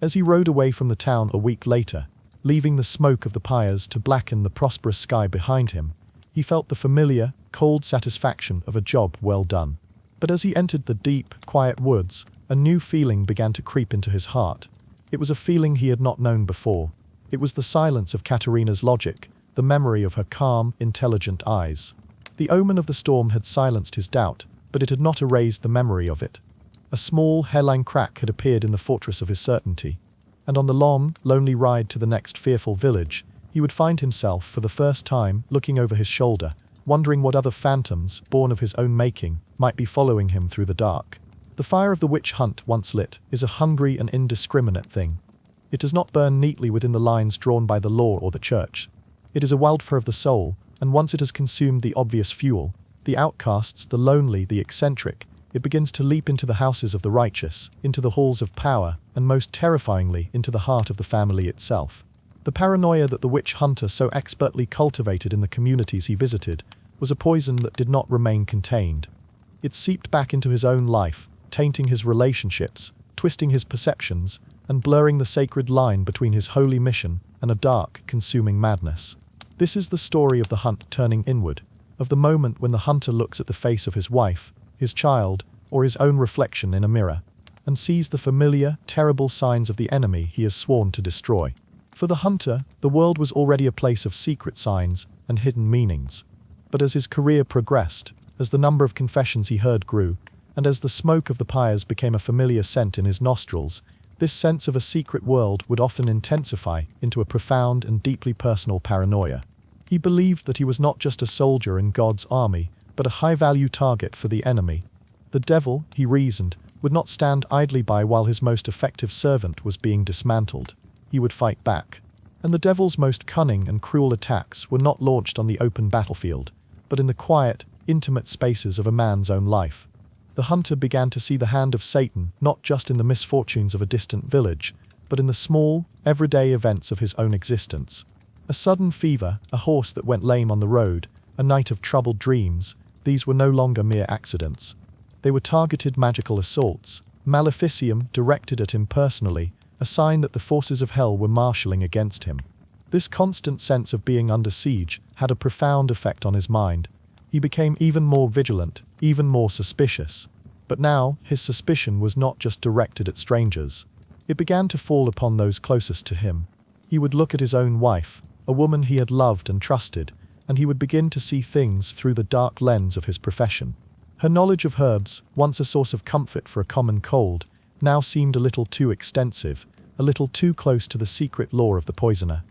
A: As he rode away from the town a week later, leaving the smoke of the pyres to blacken the prosperous sky behind him, he felt the familiar, cold satisfaction of a job well done. But as he entered the deep, quiet woods, a new feeling began to creep into his heart. It was a feeling he had not known before. It was the silence of Katharina's logic, the memory of her calm, intelligent eyes. The omen of the storm had silenced his doubt, but it had not erased the memory of it. A small, hairline crack had appeared in the fortress of his certainty. And on the long, lonely ride to the next fearful village, he would find himself, for the first time, looking over his shoulder, wondering what other phantoms, born of his own making, might be following him through the dark. The fire of the witch hunt, once lit, is a hungry and indiscriminate thing. It does not burn neatly within the lines drawn by the law or the church. It is a wildfire of the soul, and once it has consumed the obvious fuel, the outcasts, the lonely, the eccentric, it begins to leap into the houses of the righteous, into the halls of power, and most terrifyingly, into the heart of the family itself. The paranoia that the witch hunter so expertly cultivated in the communities he visited was a poison that did not remain contained. It seeped back into his own life, tainting his relationships, twisting his perceptions, and blurring the sacred line between his holy mission and a dark, consuming madness. This is the story of the hunt turning inward, of the moment when the hunter looks at the face of his wife, his child, or his own reflection in a mirror, and sees the familiar, terrible signs of the enemy he has sworn to destroy. For the hunter, the world was already a place of secret signs and hidden meanings. But as his career progressed, as the number of confessions he heard grew, and as the smoke of the pyres became a familiar scent in his nostrils, this sense of a secret world would often intensify into a profound and deeply personal paranoia. He believed that he was not just a soldier in God's army, but a high-value target for the enemy. The devil, he reasoned, would not stand idly by while his most effective servant was being dismantled. He would fight back. And the devil's most cunning and cruel attacks were not launched on the open battlefield, but in the quiet, intimate spaces of a man's own life. The hunter began to see the hand of Satan not just in the misfortunes of a distant village, but in the small, everyday events of his own existence. A sudden fever, a horse that went lame on the road, a night of troubled dreams, these were no longer mere accidents. They were targeted magical assaults, maleficium directed at him personally, a sign that the forces of hell were marshalling against him. This constant sense of being under siege had a profound effect on his mind. He became even more vigilant, even more suspicious. But now, his suspicion was not just directed at strangers. It began to fall upon those closest to him. He would look at his own wife, a woman he had loved and trusted, and he would begin to see things through the dark lens of his profession. Her knowledge of herbs, once a source of comfort for a common cold, now seemed a little too extensive, a little too close to the secret lore of the poisoner.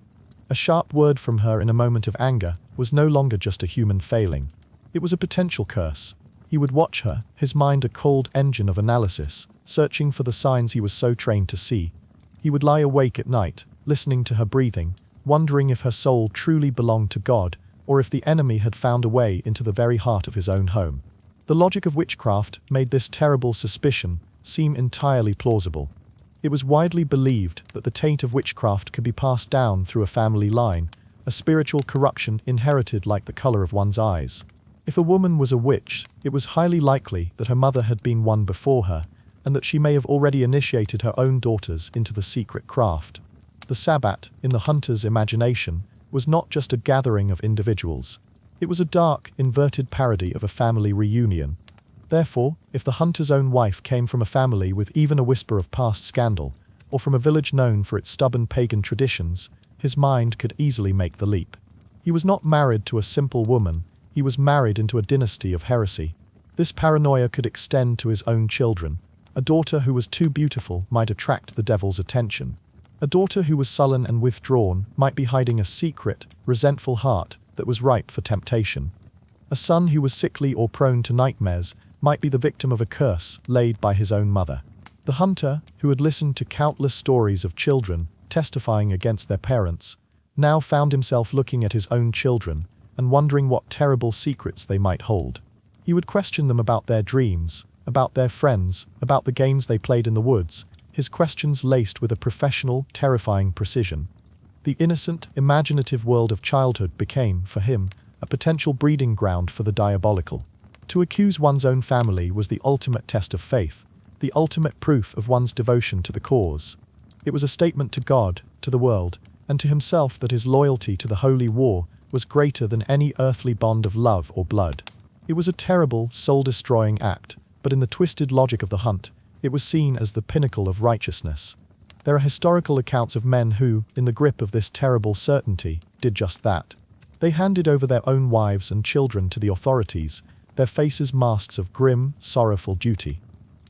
A: A sharp word from her in a moment of anger was no longer just a human failing. It was a potential curse. He would watch her, his mind a cold engine of analysis, searching for the signs he was so trained to see. He would lie awake at night, listening to her breathing, wondering if her soul truly belonged to God, or if the enemy had found a way into the very heart of his own home. The logic of witchcraft made this terrible suspicion seem entirely plausible. It was widely believed that the taint of witchcraft could be passed down through a family line, a spiritual corruption inherited like the color of one's eyes. If a woman was a witch, it was highly likely that her mother had been one before her, and that she may have already initiated her own daughters into the secret craft. The Sabbat, in the hunter's imagination, was not just a gathering of individuals. It was a dark, inverted parody of a family reunion. Therefore, if the hunter's own wife came from a family with even a whisper of past scandal, or from a village known for its stubborn pagan traditions, his mind could easily make the leap. He was not married to a simple woman, he was married into a dynasty of heresy. This paranoia could extend to his own children. A daughter who was too beautiful might attract the devil's attention. A daughter who was sullen and withdrawn might be hiding a secret, resentful heart that was ripe for temptation. A son who was sickly or prone to nightmares might be the victim of a curse laid by his own mother. The hunter, who had listened to countless stories of children testifying against their parents, now found himself looking at his own children and wondering what terrible secrets they might hold. He would question them about their dreams, about their friends, about the games they played in the woods, his questions laced with a professional, terrifying precision. The innocent, imaginative world of childhood became, for him, a potential breeding ground for the diabolical. To accuse one's own family was the ultimate test of faith, the ultimate proof of one's devotion to the cause. It was a statement to God, to the world, and to himself that his loyalty to the holy war was greater than any earthly bond of love or blood. It was a terrible, soul-destroying act, but in the twisted logic of the hunt, it was seen as the pinnacle of righteousness. There are historical accounts of men who, in the grip of this terrible certainty, did just that. They handed over their own wives and children to the authorities, their faces masks of grim, sorrowful duty.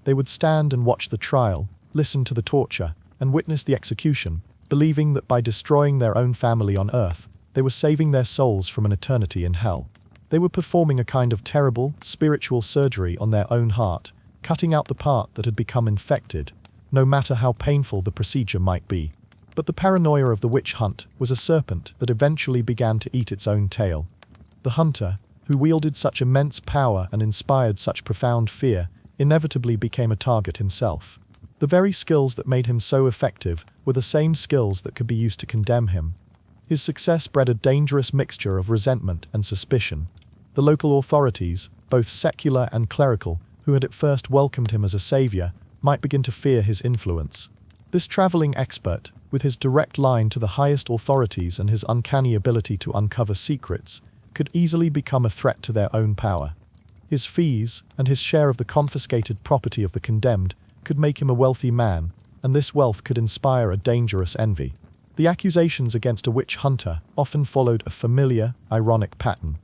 A: They would stand and watch the trial, listen to the torture, and witness the execution, believing that by destroying their own family on earth, they were saving their souls from an eternity in hell. They were performing a kind of terrible, spiritual surgery on their own heart, cutting out the part that had become infected, no matter how painful the procedure might be. But the paranoia of the witch hunt was a serpent that eventually began to eat its own tail. The hunter, who wielded such immense power and inspired such profound fear, inevitably became a target himself. The very skills that made him so effective were the same skills that could be used to condemn him. His success bred a dangerous mixture of resentment and suspicion. The local authorities, both secular and clerical, who had at first welcomed him as a savior, might begin to fear his influence. This traveling expert, with his direct line to the highest authorities and his uncanny ability to uncover secrets, could easily become a threat to their own power. His fees, and his share of the confiscated property of the condemned, could make him a wealthy man, and this wealth could inspire a dangerous envy. The accusations against a witch hunter often followed a familiar, ironic pattern.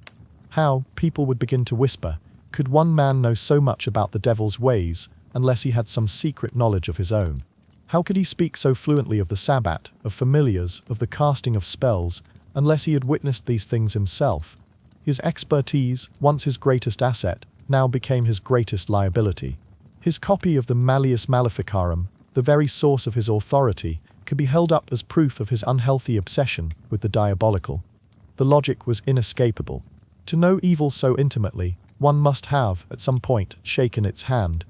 A: How, people would begin to whisper, could one man know so much about the devil's ways unless he had some secret knowledge of his own? How could he speak so fluently of the Sabbat, of familiars, of the casting of spells, unless he had witnessed these things himself? His expertise, once his greatest asset, now became his greatest liability. His copy of the Malleus Maleficarum, the very source of his authority, could be held up as proof of his unhealthy obsession with the diabolical. The logic was inescapable. To know evil so intimately, one must have, at some point, shaken its hand.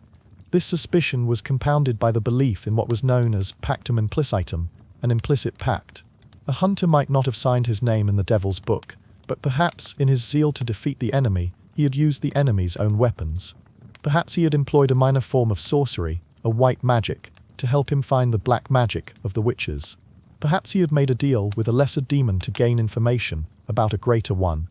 A: This suspicion was compounded by the belief in what was known as pactum implicitum, an implicit pact. A hunter might not have signed his name in the devil's book, but perhaps, in his zeal to defeat the enemy, he had used the enemy's own weapons. Perhaps he had employed a minor form of sorcery, a white magic, to help him find the black magic of the witches. Perhaps he had made a deal with a lesser demon to gain information about a greater one.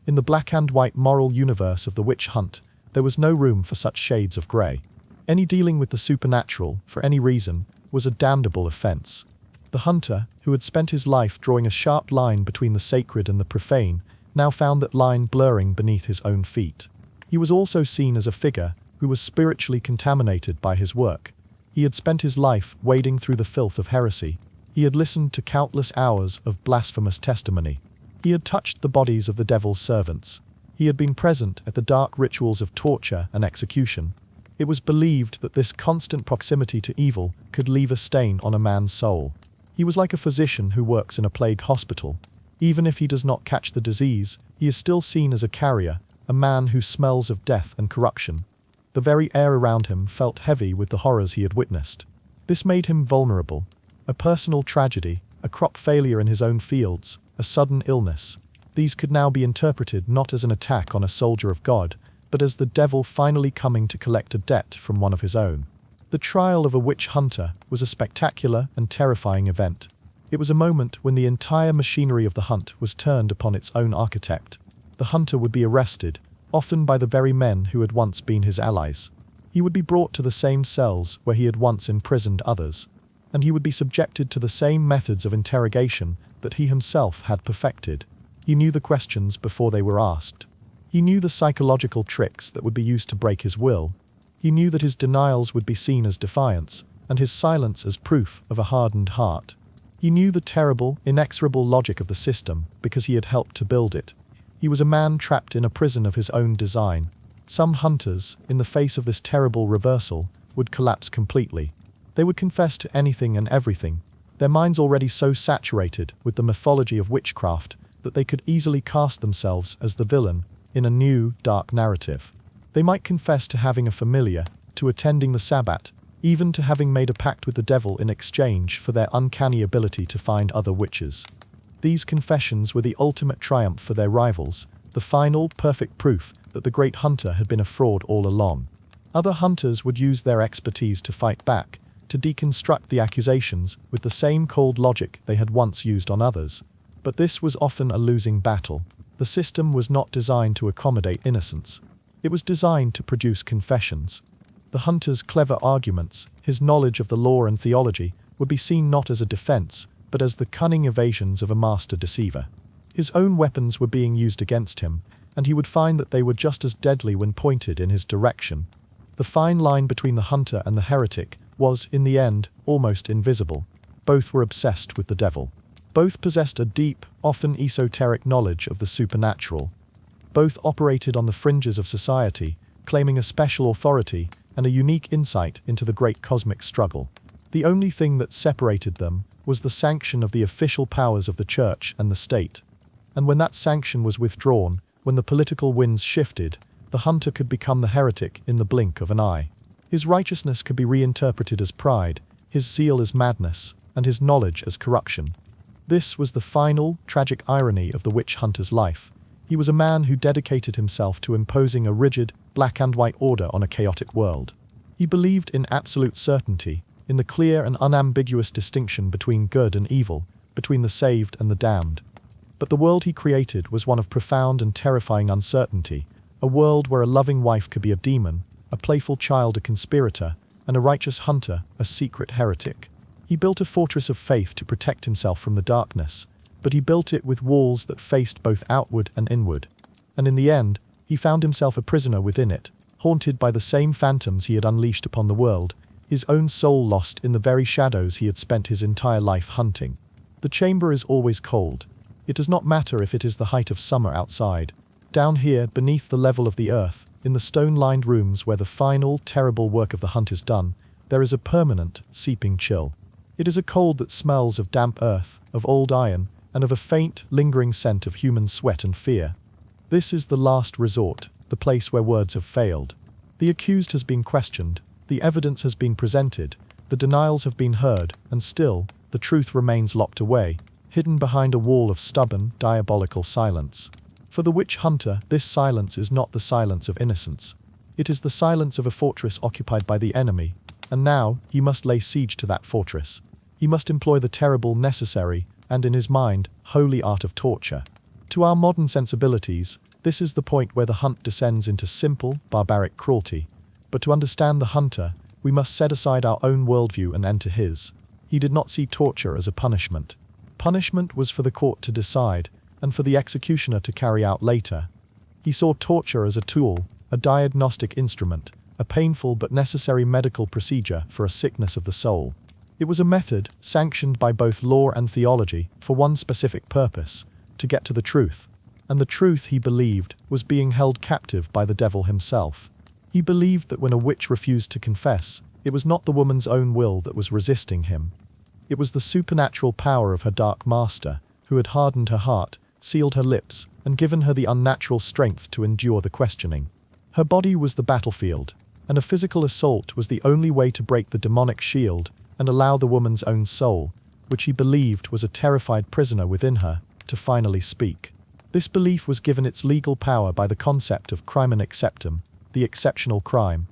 A: In the black and white moral universe of the witch hunt, there was no room for such shades of grey. Any dealing with the supernatural, for any reason, was a damnable offence. The hunter, who had spent his life drawing a sharp line between the sacred and the profane, now found that line blurring beneath his own feet. He was also seen as a figure who was spiritually contaminated by his work. He had spent his life wading through the filth of heresy. He had listened to countless hours of blasphemous testimony. He had touched the bodies of the devil's servants. He had been present at the dark rituals of torture and execution. It was believed that this constant proximity to evil could leave a stain on a man's soul. He was like a physician who works in a plague hospital. Even if he does not catch the disease, he is still seen as a carrier, a man who smells of death and corruption. The very air around him felt heavy with the horrors he had witnessed. This made him vulnerable. A personal tragedy, a crop failure in his own fields, a sudden illness. These could now be interpreted not as an attack on a soldier of God, but as the devil finally coming to collect a debt from one of his own. The trial of a witch hunter was a spectacular and terrifying event. It was a moment when the entire machinery of the hunt was turned upon its own architect. The hunter would be arrested, often by the very men who had once been his allies. He would be brought to the same cells where he had once imprisoned others, and he would be subjected to the same methods of interrogation that he himself had perfected. He knew the questions before they were asked. He knew the psychological tricks that would be used to break his will. He knew that his denials would be seen as defiance, and his silence as proof of a hardened heart. He knew the terrible, inexorable logic of the system because he had helped to build it. He was a man trapped in a prison of his own design. Some hunters, in the face of this terrible reversal, would collapse completely. They would confess to anything and everything, their minds already so saturated with the mythology of witchcraft that they could easily cast themselves as the villain in a new, dark narrative. They might confess to having a familiar, to attending the Sabbat, even to having made a pact with the devil in exchange for their uncanny ability to find other witches. These confessions were the ultimate triumph for their rivals, the final, perfect proof that the great hunter had been a fraud all along. Other hunters would use their expertise to fight back, to deconstruct the accusations with the same cold logic they had once used on others. But this was often a losing battle. The system was not designed to accommodate innocence. It was designed to produce confessions. The hunter's clever arguments, his knowledge of the law and theology, would be seen not as a defense, but as the cunning evasions of a master deceiver. His own weapons were being used against him, and he would find that they were just as deadly when pointed in his direction. The fine line between the hunter and the heretic was, in the end, almost invisible. Both were obsessed with the devil. Both possessed a deep, often esoteric knowledge of the supernatural. Both operated on the fringes of society, claiming a special authority and a unique insight into the great cosmic struggle. The only thing that separated them was the sanction of the official powers of the church and the state. And when that sanction was withdrawn, when the political winds shifted, the hunter could become the heretic in the blink of an eye. His righteousness could be reinterpreted as pride, his zeal as madness, and his knowledge as corruption. This was the final, tragic irony of the witch hunter's life. He was a man who dedicated himself to imposing a rigid, black and white order on a chaotic world. He believed in absolute certainty, in the clear and unambiguous distinction between good and evil, between the saved and the damned. But the world he created was one of profound and terrifying uncertainty, a world where a loving wife could be a demon, a playful child a conspirator, and a righteous hunter a secret heretic. He built a fortress of faith to protect himself from the darkness, but he built it with walls that faced both outward and inward. And in the end, he found himself a prisoner within it, haunted by the same phantoms he had unleashed upon the world, his own soul lost in the very shadows he had spent his entire life hunting. The chamber is always cold. It does not matter if it is the height of summer outside. Down here, beneath the level of the earth, in the stone-lined rooms where the final, terrible work of the hunt is done, there is a permanent, seeping chill. It is a cold that smells of damp earth, of old iron, and of a faint, lingering scent of human sweat and fear. This is the last resort, the place where words have failed. The accused has been questioned, the evidence has been presented, the denials have been heard, and still, the truth remains locked away, hidden behind a wall of stubborn, diabolical silence. For the witch hunter, this silence is not the silence of innocence. It is the silence of a fortress occupied by the enemy, and now he must lay siege to that fortress. He must employ the terrible, necessary, and in his mind, holy art of torture. To our modern sensibilities, this is the point where the hunt descends into simple, barbaric cruelty. But to understand the hunter, we must set aside our own worldview and enter his. He did not see torture as a punishment. Punishment was for the court to decide, and for the executioner to carry out later. He saw torture as a tool, a diagnostic instrument, a painful but necessary medical procedure for a sickness of the soul. It was a method, sanctioned by both law and theology, for one specific purpose, to get to the truth. And the truth, he believed, was being held captive by the devil himself. He believed that when a witch refused to confess, it was not the woman's own will that was resisting him. It was the supernatural power of her dark master, who had hardened her heart, sealed her lips, and given her the unnatural strength to endure the questioning. Her body was the battlefield, and a physical assault was the only way to break the demonic shield and allow the woman's own soul, which he believed was a terrified prisoner within her, to finally speak. This belief was given its legal power by the concept of crimen exceptum, the exceptional crime.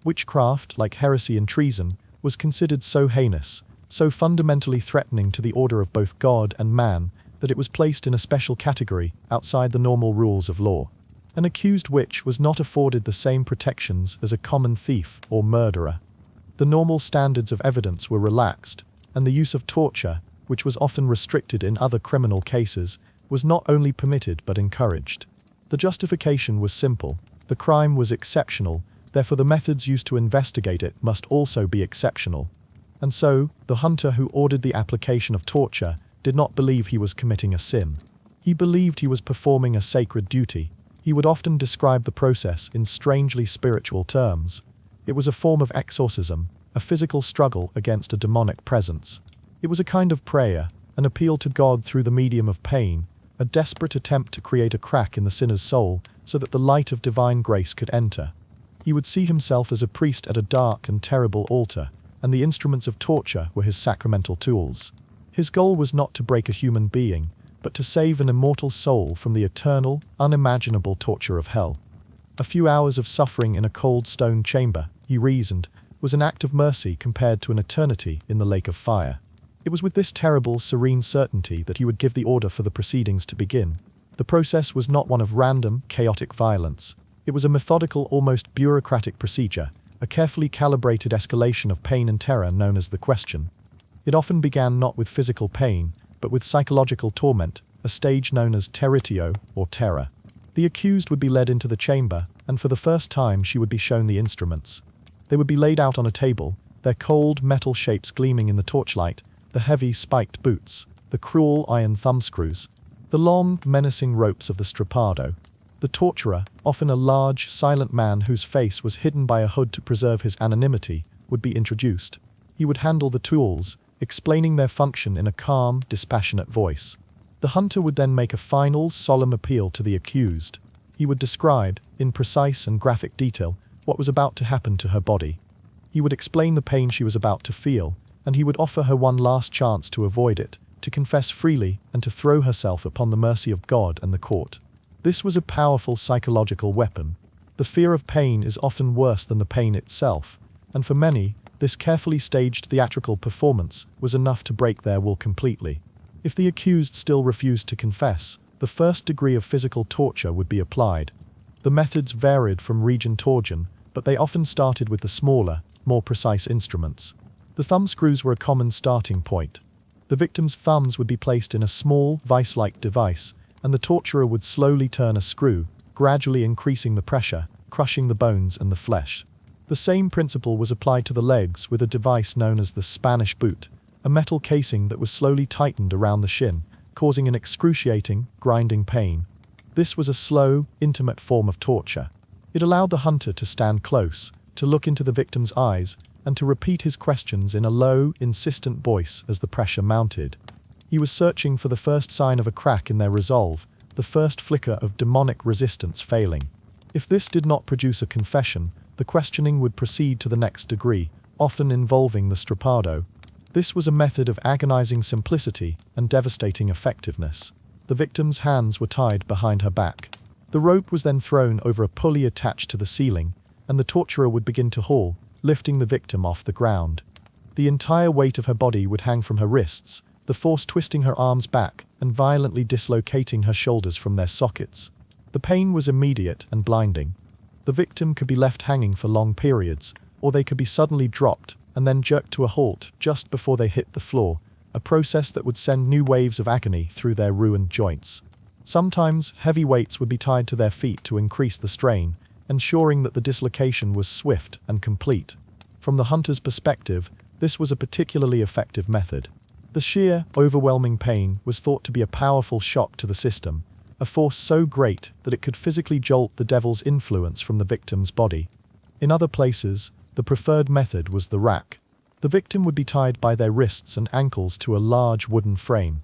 A: Witchcraft, like heresy and treason, was considered so heinous, so fundamentally threatening to the order of both God and man, that it was placed in a special category outside the normal rules of law. An accused witch was not afforded the same protections as a common thief or murderer. The normal standards of evidence were relaxed, and the use of torture, which was often restricted in other criminal cases, was not only permitted but encouraged. The justification was simple. The crime was exceptional, therefore the methods used to investigate it must also be exceptional. And so, the hunter who ordered the application of torture did not believe he was committing a sin. He believed he was performing a sacred duty. He would often describe the process in strangely spiritual terms. It was a form of exorcism, a physical struggle against a demonic presence. It was a kind of prayer, an appeal to God through the medium of pain, a desperate attempt to create a crack in the sinner's soul so that the light of divine grace could enter. He would see himself as a priest at a dark and terrible altar, and the instruments of torture were his sacramental tools. His goal was not to break a human being, but to save an immortal soul from the eternal, unimaginable torture of hell. A few hours of suffering in a cold stone chamber, he reasoned, was an act of mercy compared to an eternity in the lake of fire. It was with this terrible, serene certainty that he would give the order for the proceedings to begin. The process was not one of random, chaotic violence. It was a methodical, almost bureaucratic procedure, a carefully calibrated escalation of pain and terror known as the question. It often began not with physical pain, but with psychological torment, a stage known as territio, or terror. The accused would be led into the chamber, and for the first time she would be shown the instruments. They would be laid out on a table, their cold metal shapes gleaming in the torchlight, the heavy spiked boots, the cruel iron thumbscrews, the long, menacing ropes of the strappado. The torturer, often a large, silent man whose face was hidden by a hood to preserve his anonymity, would be introduced. He would handle the tools, explaining their function in a calm, dispassionate voice. The hunter would then make a final, solemn appeal to the accused. He would describe, in precise and graphic detail, what was about to happen to her body. He would explain the pain she was about to feel, and he would offer her one last chance to avoid it, to confess freely, and to throw herself upon the mercy of God and the court. This was a powerful psychological weapon. The fear of pain is often worse than the pain itself, and for many, this carefully staged theatrical performance was enough to break their will completely. If the accused still refused to confess, the first degree of physical torture would be applied. The methods varied from region to region, but they often started with the smaller, more precise instruments. The thumbscrews were a common starting point. The victim's thumbs would be placed in a small, vice-like device, and the torturer would slowly turn a screw, gradually increasing the pressure, crushing the bones and the flesh. The same principle was applied to the legs with a device known as the Spanish boot, a metal casing that was slowly tightened around the shin, causing an excruciating, grinding pain. This was a slow, intimate form of torture. It allowed the hunter to stand close, to look into the victim's eyes, and to repeat his questions in a low, insistent voice as the pressure mounted. He was searching for the first sign of a crack in their resolve, the first flicker of demonic resistance failing. If this did not produce a confession, the questioning would proceed to the next degree, often involving the strappado. This was a method of agonizing simplicity and devastating effectiveness. The victim's hands were tied behind her back. The rope was then thrown over a pulley attached to the ceiling, and the torturer would begin to haul, lifting the victim off the ground. The entire weight of her body would hang from her wrists, the force twisting her arms back and violently dislocating her shoulders from their sockets. The pain was immediate and blinding. The victim could be left hanging for long periods, or they could be suddenly dropped and then jerked to a halt just before they hit the floor, a process that would send new waves of agony through their ruined joints. Sometimes, heavy weights would be tied to their feet to increase the strain, ensuring that the dislocation was swift and complete. From the hunter's perspective, this was a particularly effective method. The sheer, overwhelming pain was thought to be a powerful shock to the system, a force so great that it could physically jolt the devil's influence from the victim's body. In other places, the preferred method was the rack. The victim would be tied by their wrists and ankles to a large wooden frame.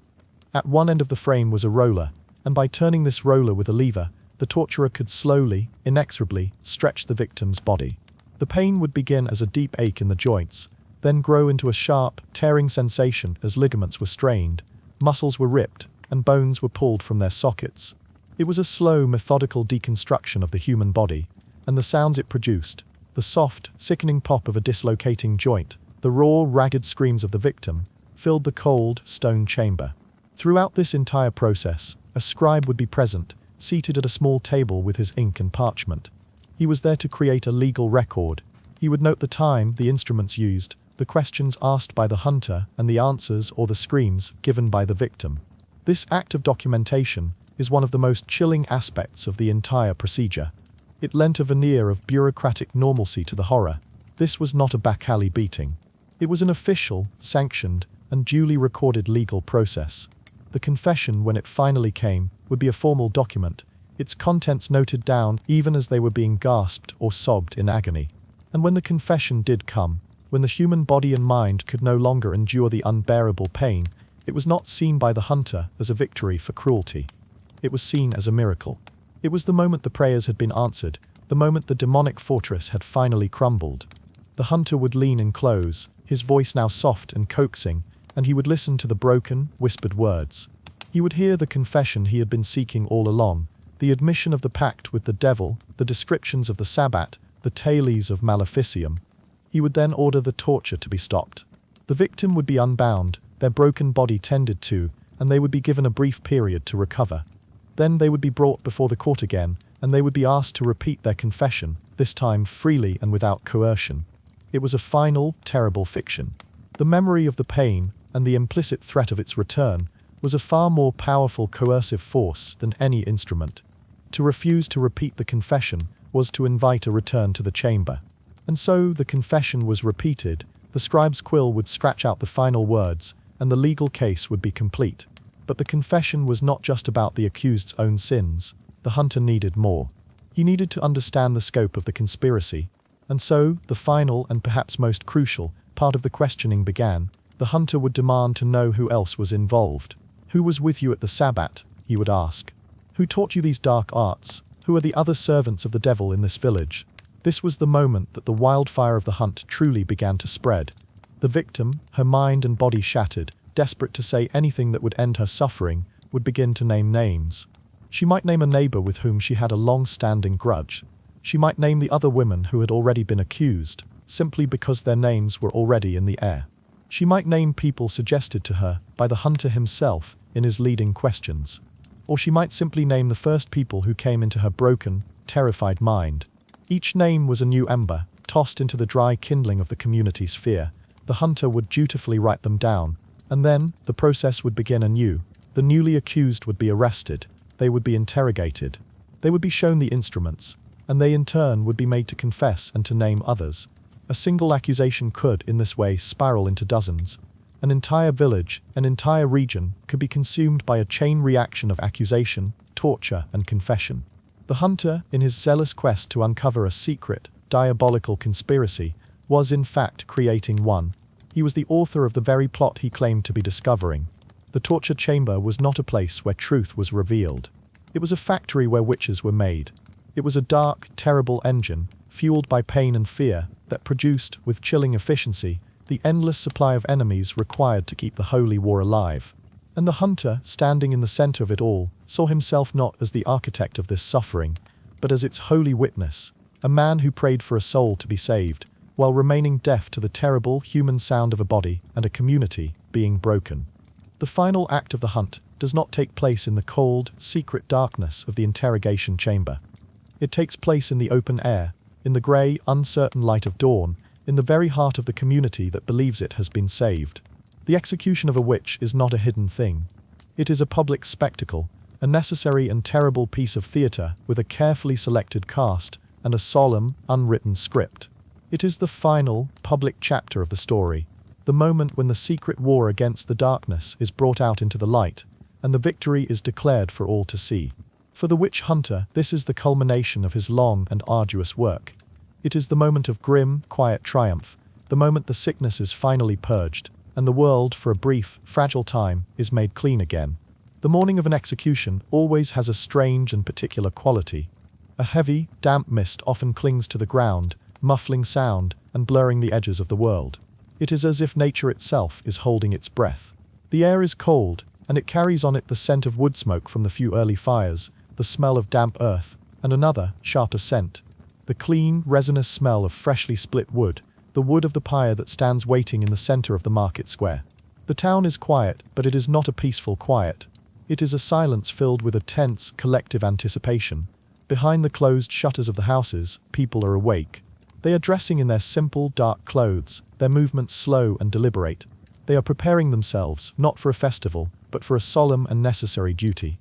A: At one end of the frame was a roller, and by turning this roller with a lever, the torturer could slowly, inexorably, stretch the victim's body. The pain would begin as a deep ache in the joints, then grow into a sharp, tearing sensation as ligaments were strained, muscles were ripped, and bones were pulled from their sockets. It was a slow, methodical deconstruction of the human body, and the sounds it produced, the soft, sickening pop of a dislocating joint, the raw, ragged screams of the victim, filled the cold, stone chamber. Throughout this entire process, a scribe would be present, seated at a small table with his ink and parchment. He was there to create a legal record. He would note the time, the instruments used, the questions asked by the hunter, and the answers or the screams given by the victim. This act of documentation is one of the most chilling aspects of the entire procedure. It lent a veneer of bureaucratic normalcy to the horror. This was not a back alley beating. It was an official, sanctioned, and duly recorded legal process. The confession, when it finally came, would be a formal document, its contents noted down even as they were being gasped or sobbed in agony. And when the confession did come, when the human body and mind could no longer endure the unbearable pain, it was not seen by the hunter as a victory for cruelty. It was seen as a miracle. It was the moment the prayers had been answered, the moment the demonic fortress had finally crumbled. The hunter would lean in close, his voice now soft and coaxing, and he would listen to the broken, whispered words. He would hear the confession he had been seeking all along, the admission of the pact with the devil, the descriptions of the Sabbat, the tales of Maleficium. He would then order the torture to be stopped. The victim would be unbound, their broken body tended to, and they would be given a brief period to recover. Then they would be brought before the court again, and they would be asked to repeat their confession, this time freely and without coercion. It was a final, terrible fiction. The memory of the pain, and the implicit threat of its return, was a far more powerful coercive force than any instrument. To refuse to repeat the confession was to invite a return to the chamber. And so the confession was repeated, the scribe's quill would scratch out the final words, and the legal case would be complete. But the confession was not just about the accused's own sins. The hunter needed more. He needed to understand the scope of the conspiracy. And so, the final and perhaps most crucial part of the questioning began. The hunter would demand to know who else was involved. Who was with you at the Sabbat, he would ask. Who taught you these dark arts? Who are the other servants of the devil in this village? This was the moment that the wildfire of the hunt truly began to spread. The victim, her mind and body shattered, desperate to say anything that would end her suffering, would begin to name names. She might name a neighbor with whom she had a long-standing grudge. She might name the other women who had already been accused, simply because their names were already in the air. She might name people suggested to her by the hunter himself in his leading questions. Or she might simply name the first people who came into her broken, terrified mind. Each name was a new ember, tossed into the dry kindling of the community's fear. The hunter would dutifully write them down, and then the process would begin anew. The newly accused would be arrested. They would be interrogated. They would be shown the instruments, and they in turn would be made to confess and to name others. A single accusation could, in this way, spiral into dozens. An entire village, an entire region, could be consumed by a chain reaction of accusation, torture, and confession. The hunter, in his zealous quest to uncover a secret, diabolical conspiracy, was in fact creating one. He was the author of the very plot he claimed to be discovering. The torture chamber was not a place where truth was revealed. It was a factory where witches were made. It was a dark, terrible engine, fueled by pain and fear, that produced, with chilling efficiency, the endless supply of enemies required to keep the holy war alive. And the hunter, standing in the center of it all, saw himself not as the architect of this suffering, but as its holy witness, a man who prayed for a soul to be saved, while remaining deaf to the terrible human sound of a body and a community being broken. The final act of the hunt does not take place in the cold, secret darkness of the interrogation chamber. It takes place in the open air, in the grey, uncertain light of dawn, in the very heart of the community that believes it has been saved. The execution of a witch is not a hidden thing. It is a public spectacle, a necessary and terrible piece of theatre with a carefully selected cast and a solemn, unwritten script. It is the final, public chapter of the story, the moment when the secret war against the darkness is brought out into the light, and the victory is declared for all to see. For the witch hunter, this is the culmination of his long and arduous work. It is the moment of grim, quiet triumph, the moment the sickness is finally purged, and the world, for a brief, fragile time, is made clean again. The morning of an execution always has a strange and particular quality. A heavy, damp mist often clings to the ground, muffling sound and blurring the edges of the world. It is as if nature itself is holding its breath. The air is cold, and it carries on it the scent of wood smoke from the few early fires, the smell of damp earth, and another, sharper scent. The clean, resinous smell of freshly split wood, the wood of the pyre that stands waiting in the center of the market square. The town is quiet, but it is not a peaceful quiet. It is a silence filled with a tense, collective anticipation. Behind the closed shutters of the houses, people are awake. They are dressing in their simple, dark clothes, their movements slow and deliberate. They are preparing themselves, not for a festival, but for a solemn and necessary duty.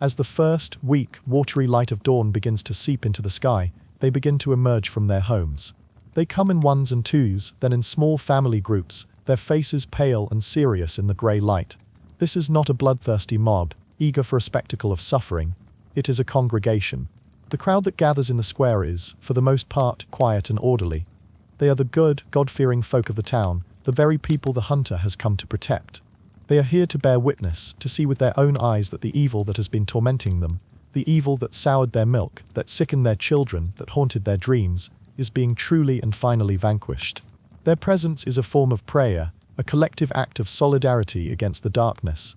A: As the first, weak, watery light of dawn begins to seep into the sky, they begin to emerge from their homes. They come in ones and twos, then in small family groups, their faces pale and serious in the grey light. This is not a bloodthirsty mob, eager for a spectacle of suffering. It is a congregation. The crowd that gathers in the square is, for the most part, quiet and orderly. They are the good, God-fearing folk of the town, the very people the hunter has come to protect. They are here to bear witness, to see with their own eyes that the evil that has been tormenting them, the evil that soured their milk, that sickened their children, that haunted their dreams, is being truly and finally vanquished. Their presence is a form of prayer, a collective act of solidarity against the darkness.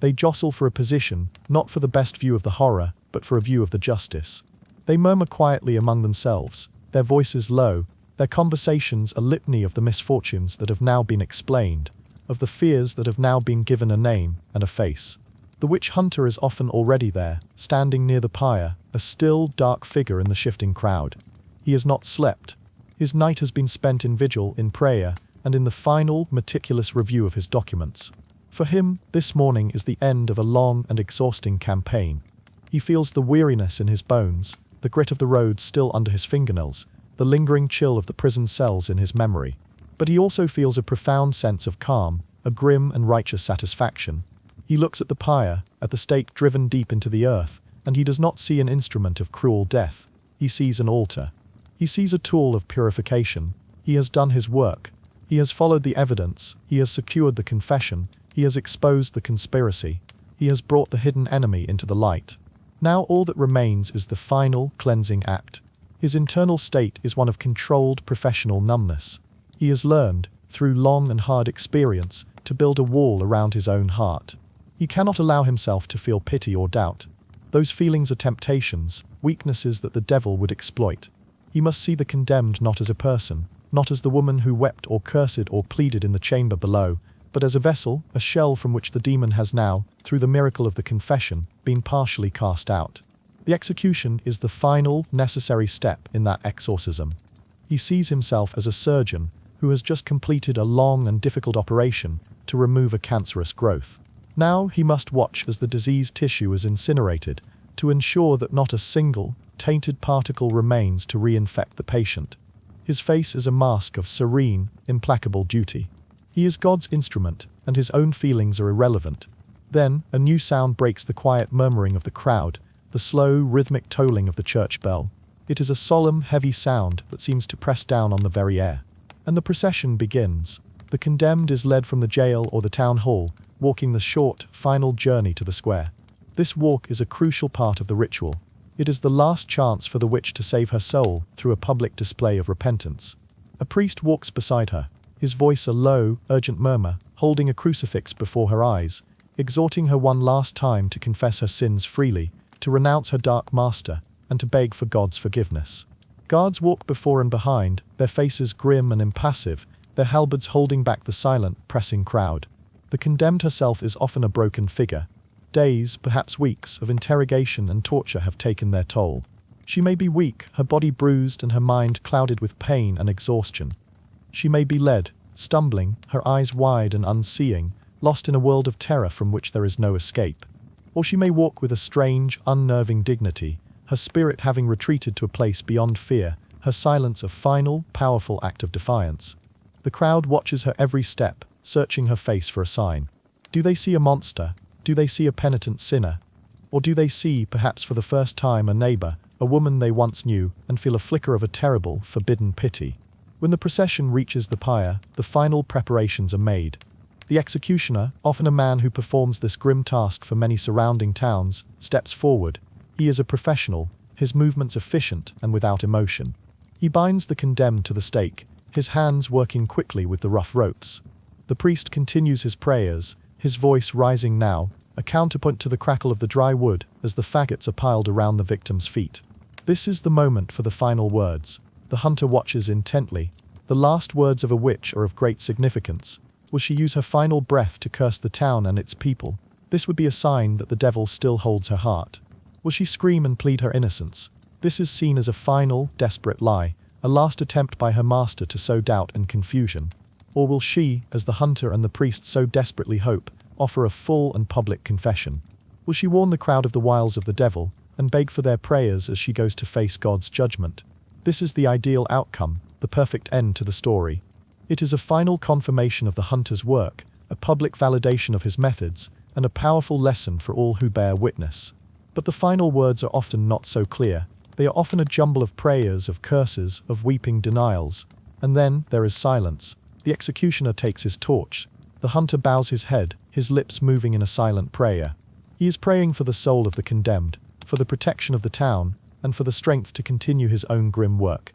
A: They jostle for a position, not for the best view of the horror, but for a view of the justice. They murmur quietly among themselves, their voices low, their conversations a litany of the misfortunes that have now been explained, of the fears that have now been given a name and a face. The witch hunter is often already there, standing near the pyre, a still, dark figure in the shifting crowd. He has not slept. His night has been spent in vigil, in prayer, and in the final, meticulous review of his documents. For him, this morning is the end of a long and exhausting campaign. He feels the weariness in his bones, the grit of the road still under his fingernails, the lingering chill of the prison cells in his memory. But he also feels a profound sense of calm, a grim and righteous satisfaction. He looks at the pyre, at the stake driven deep into the earth, and he does not see an instrument of cruel death. He sees an altar. He sees a tool of purification. He has done his work. He has followed the evidence. He has secured the confession. He has exposed the conspiracy. He has brought the hidden enemy into the light. Now all that remains is the final, cleansing act. His internal state is one of controlled professional numbness. He has learned, through long and hard experience, to build a wall around his own heart. He cannot allow himself to feel pity or doubt. Those feelings are temptations, weaknesses that the devil would exploit. He must see the condemned not as a person, not as the woman who wept or cursed or pleaded in the chamber below, but as a vessel, a shell from which the demon has now, through the miracle of the confession, been partially cast out. The execution is the final, necessary step in that exorcism. He sees himself as a surgeon who has just completed a long and difficult operation to remove a cancerous growth. Now he must watch as the diseased tissue is incinerated to ensure that not a single, tainted particle remains to reinfect the patient. His face is a mask of serene, implacable duty. He is God's instrument, and his own feelings are irrelevant. Then, a new sound breaks the quiet murmuring of the crowd, the slow, rhythmic tolling of the church bell. It is a solemn, heavy sound that seems to press down on the very air. And the procession begins. The condemned is led from the jail or the town hall, walking the short, final journey to the square. This walk is a crucial part of the ritual. It is the last chance for the witch to save her soul through a public display of repentance. A priest walks beside her, his voice a low, urgent murmur, holding a crucifix before her eyes, exhorting her one last time to confess her sins freely, to renounce her dark master, and to beg for God's forgiveness. Guards walk before and behind, their faces grim and impassive, their halberds holding back the silent, pressing crowd. The condemned herself is often a broken figure. Days, perhaps weeks, of interrogation and torture have taken their toll. She may be weak, her body bruised and her mind clouded with pain and exhaustion. She may be led, stumbling, her eyes wide and unseeing, lost in a world of terror from which there is no escape. Or she may walk with a strange, unnerving dignity, her spirit having retreated to a place beyond fear, her silence a final, powerful act of defiance. The crowd watches her every step, searching her face for a sign. Do they see a monster? Do they see a penitent sinner? Or do they see, perhaps for the first time, a neighbor, a woman they once knew, and feel a flicker of a terrible, forbidden pity? When the procession reaches the pyre, the final preparations are made. The executioner, often a man who performs this grim task for many surrounding towns, steps forward. He is a professional, his movements efficient and without emotion. He binds the condemned to the stake, his hands working quickly with the rough ropes. The priest continues his prayers, his voice rising now, a counterpoint to the crackle of the dry wood as the faggots are piled around the victim's feet. This is the moment for the final words. The hunter watches intently. The last words of a witch are of great significance. Will she use her final breath to curse the town and its people? This would be a sign that the devil still holds her heart. Will she scream and plead her innocence? This is seen as a final, desperate lie, a last attempt by her master to sow doubt and confusion. Or will she, as the hunter and the priest so desperately hope, offer a full and public confession? Will she warn the crowd of the wiles of the devil, and beg for their prayers as she goes to face God's judgment? This is the ideal outcome, the perfect end to the story. It is a final confirmation of the hunter's work, a public validation of his methods, and a powerful lesson for all who bear witness. But the final words are often not so clear. They are often a jumble of prayers, of curses, of weeping denials. And then there is silence. The executioner takes his torch. The hunter bows his head, his lips moving in a silent prayer. He is praying for the soul of the condemned, for the protection of the town, and for the strength to continue his own grim work.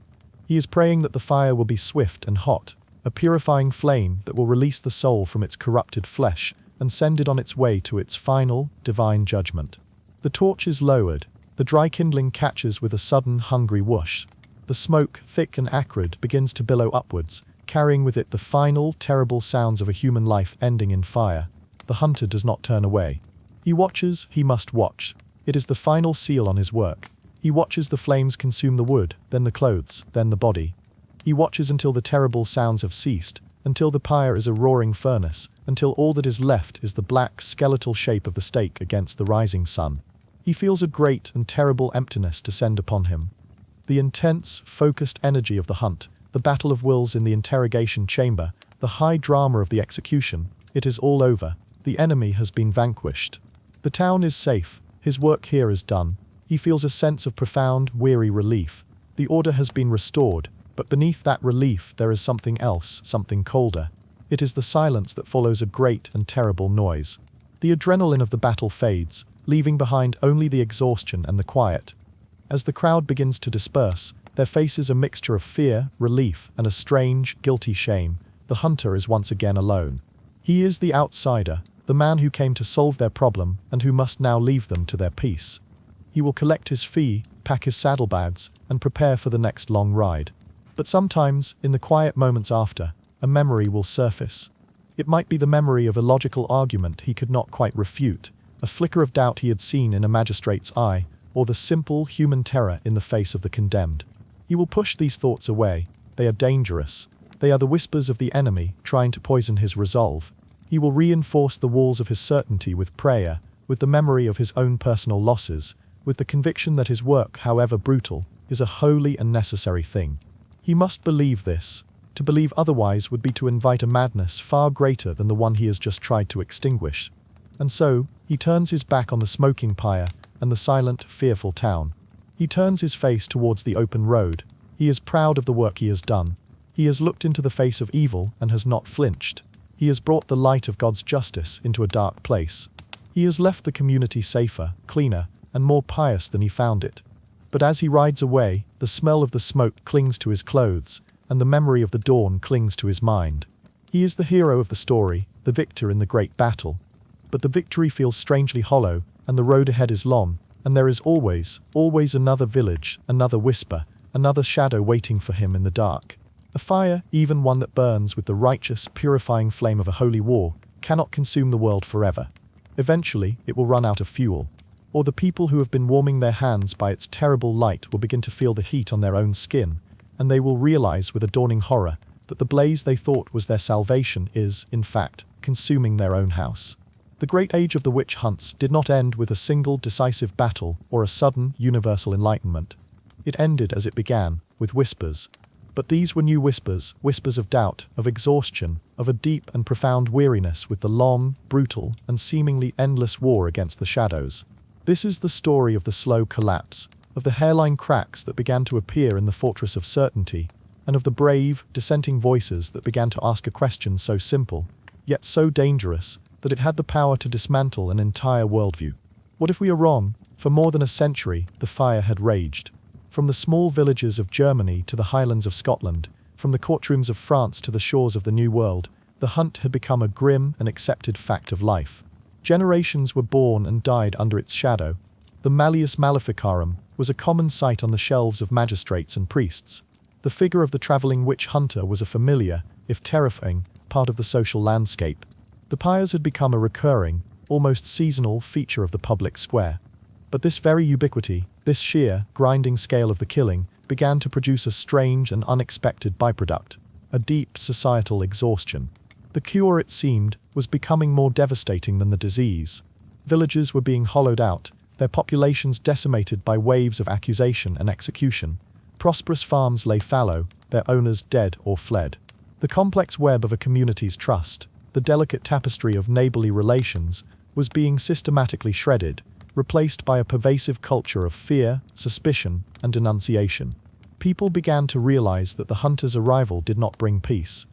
A: He is praying that the fire will be swift and hot, a purifying flame that will release the soul from its corrupted flesh and send it on its way to its final, divine judgment. The torch is lowered. The dry kindling catches with a sudden, hungry whoosh. The smoke, thick and acrid, begins to billow upwards, carrying with it the final, terrible sounds of a human life ending in fire. The hunter does not turn away. He watches, he must watch. It is the final seal on his work. He watches the flames consume the wood, then the clothes, then the body. He watches until the terrible sounds have ceased, until the pyre is a roaring furnace, until all that is left is the black, skeletal shape of the stake against the rising sun. He feels a great and terrible emptiness descend upon him. The intense, focused energy of the hunt, the battle of wills in the interrogation chamber, the high drama of the execution, it is all over. The enemy has been vanquished. The town is safe. His work here is done. He feels a sense of profound, weary relief. The order has been restored, but beneath that relief there is something else, something colder. It is the silence that follows a great and terrible noise. The adrenaline of the battle fades, leaving behind only the exhaustion and the quiet. As the crowd begins to disperse, there faces a mixture of fear, relief, and a strange, guilty shame. The hunter is once again alone. He is the outsider, the man who came to solve their problem and who must now leave them to their peace. He will collect his fee, pack his saddlebags, and prepare for the next long ride. But sometimes, in the quiet moments after, a memory will surface. It might be the memory of a logical argument he could not quite refute, a flicker of doubt he had seen in a magistrate's eye, or the simple human terror in the face of the condemned. He will push these thoughts away. They are dangerous. They are the whispers of the enemy trying to poison his resolve. He will reinforce the walls of his certainty with prayer, with the memory of his own personal losses, with the conviction that his work, however brutal, is a holy and necessary thing. He must believe this. To believe otherwise would be to invite a madness far greater than the one he has just tried to extinguish. And so, he turns his back on the smoking pyre and the silent, fearful town. He turns his face towards the open road. He is proud of the work he has done. He has looked into the face of evil and has not flinched. He has brought the light of God's justice into a dark place. He has left the community safer, cleaner, and more pious than he found it. But as he rides away, the smell of the smoke clings to his clothes, and the memory of the dawn clings to his mind. He is the hero of the story, the victor in the great battle. But the victory feels strangely hollow, and the road ahead is long, and there is always another village, another whisper, another shadow waiting for him in the dark. A fire, even one that burns with the righteous, purifying flame of a holy war, cannot consume the world forever. Eventually, it will run out of fuel. Or the people who have been warming their hands by its terrible light will begin to feel the heat on their own skin, and they will realize with a dawning horror that the blaze they thought was their salvation is, in fact, consuming their own house. The great age of the witch hunts did not end with a single decisive battle or a sudden universal enlightenment. It ended as it began, with whispers. But these were new whispers, whispers of doubt, of exhaustion, of a deep and profound weariness with the long, brutal, and seemingly endless war against the shadows. This is the story of the slow collapse, of the hairline cracks that began to appear in the fortress of certainty, and of the brave, dissenting voices that began to ask a question so simple, yet so dangerous, that it had the power to dismantle an entire worldview. What if we are wrong? For more than a century, the fire had raged. From the small villages of Germany to the highlands of Scotland, from the courtrooms of France to the shores of the New World, the hunt had become a grim and accepted fact of life. Generations were born and died under its shadow. The Malleus Maleficarum was a common sight on the shelves of magistrates and priests. The figure of the traveling witch hunter was a familiar, if terrifying, part of the social landscape. The pyres had become a recurring, almost seasonal feature of the public square. But this very ubiquity, this sheer, grinding scale of the killing, began to produce a strange and unexpected byproduct, a deep societal exhaustion. The cure, it seemed, was becoming more devastating than the disease. Villages were being hollowed out, their populations decimated by waves of accusation and execution. Prosperous farms lay fallow, their owners dead or fled. The complex web of a community's trust, the delicate tapestry of neighborly relations, was being systematically shredded, replaced by a pervasive culture of fear, suspicion, and denunciation. People began to realize that the hunter's arrival did not bring peace.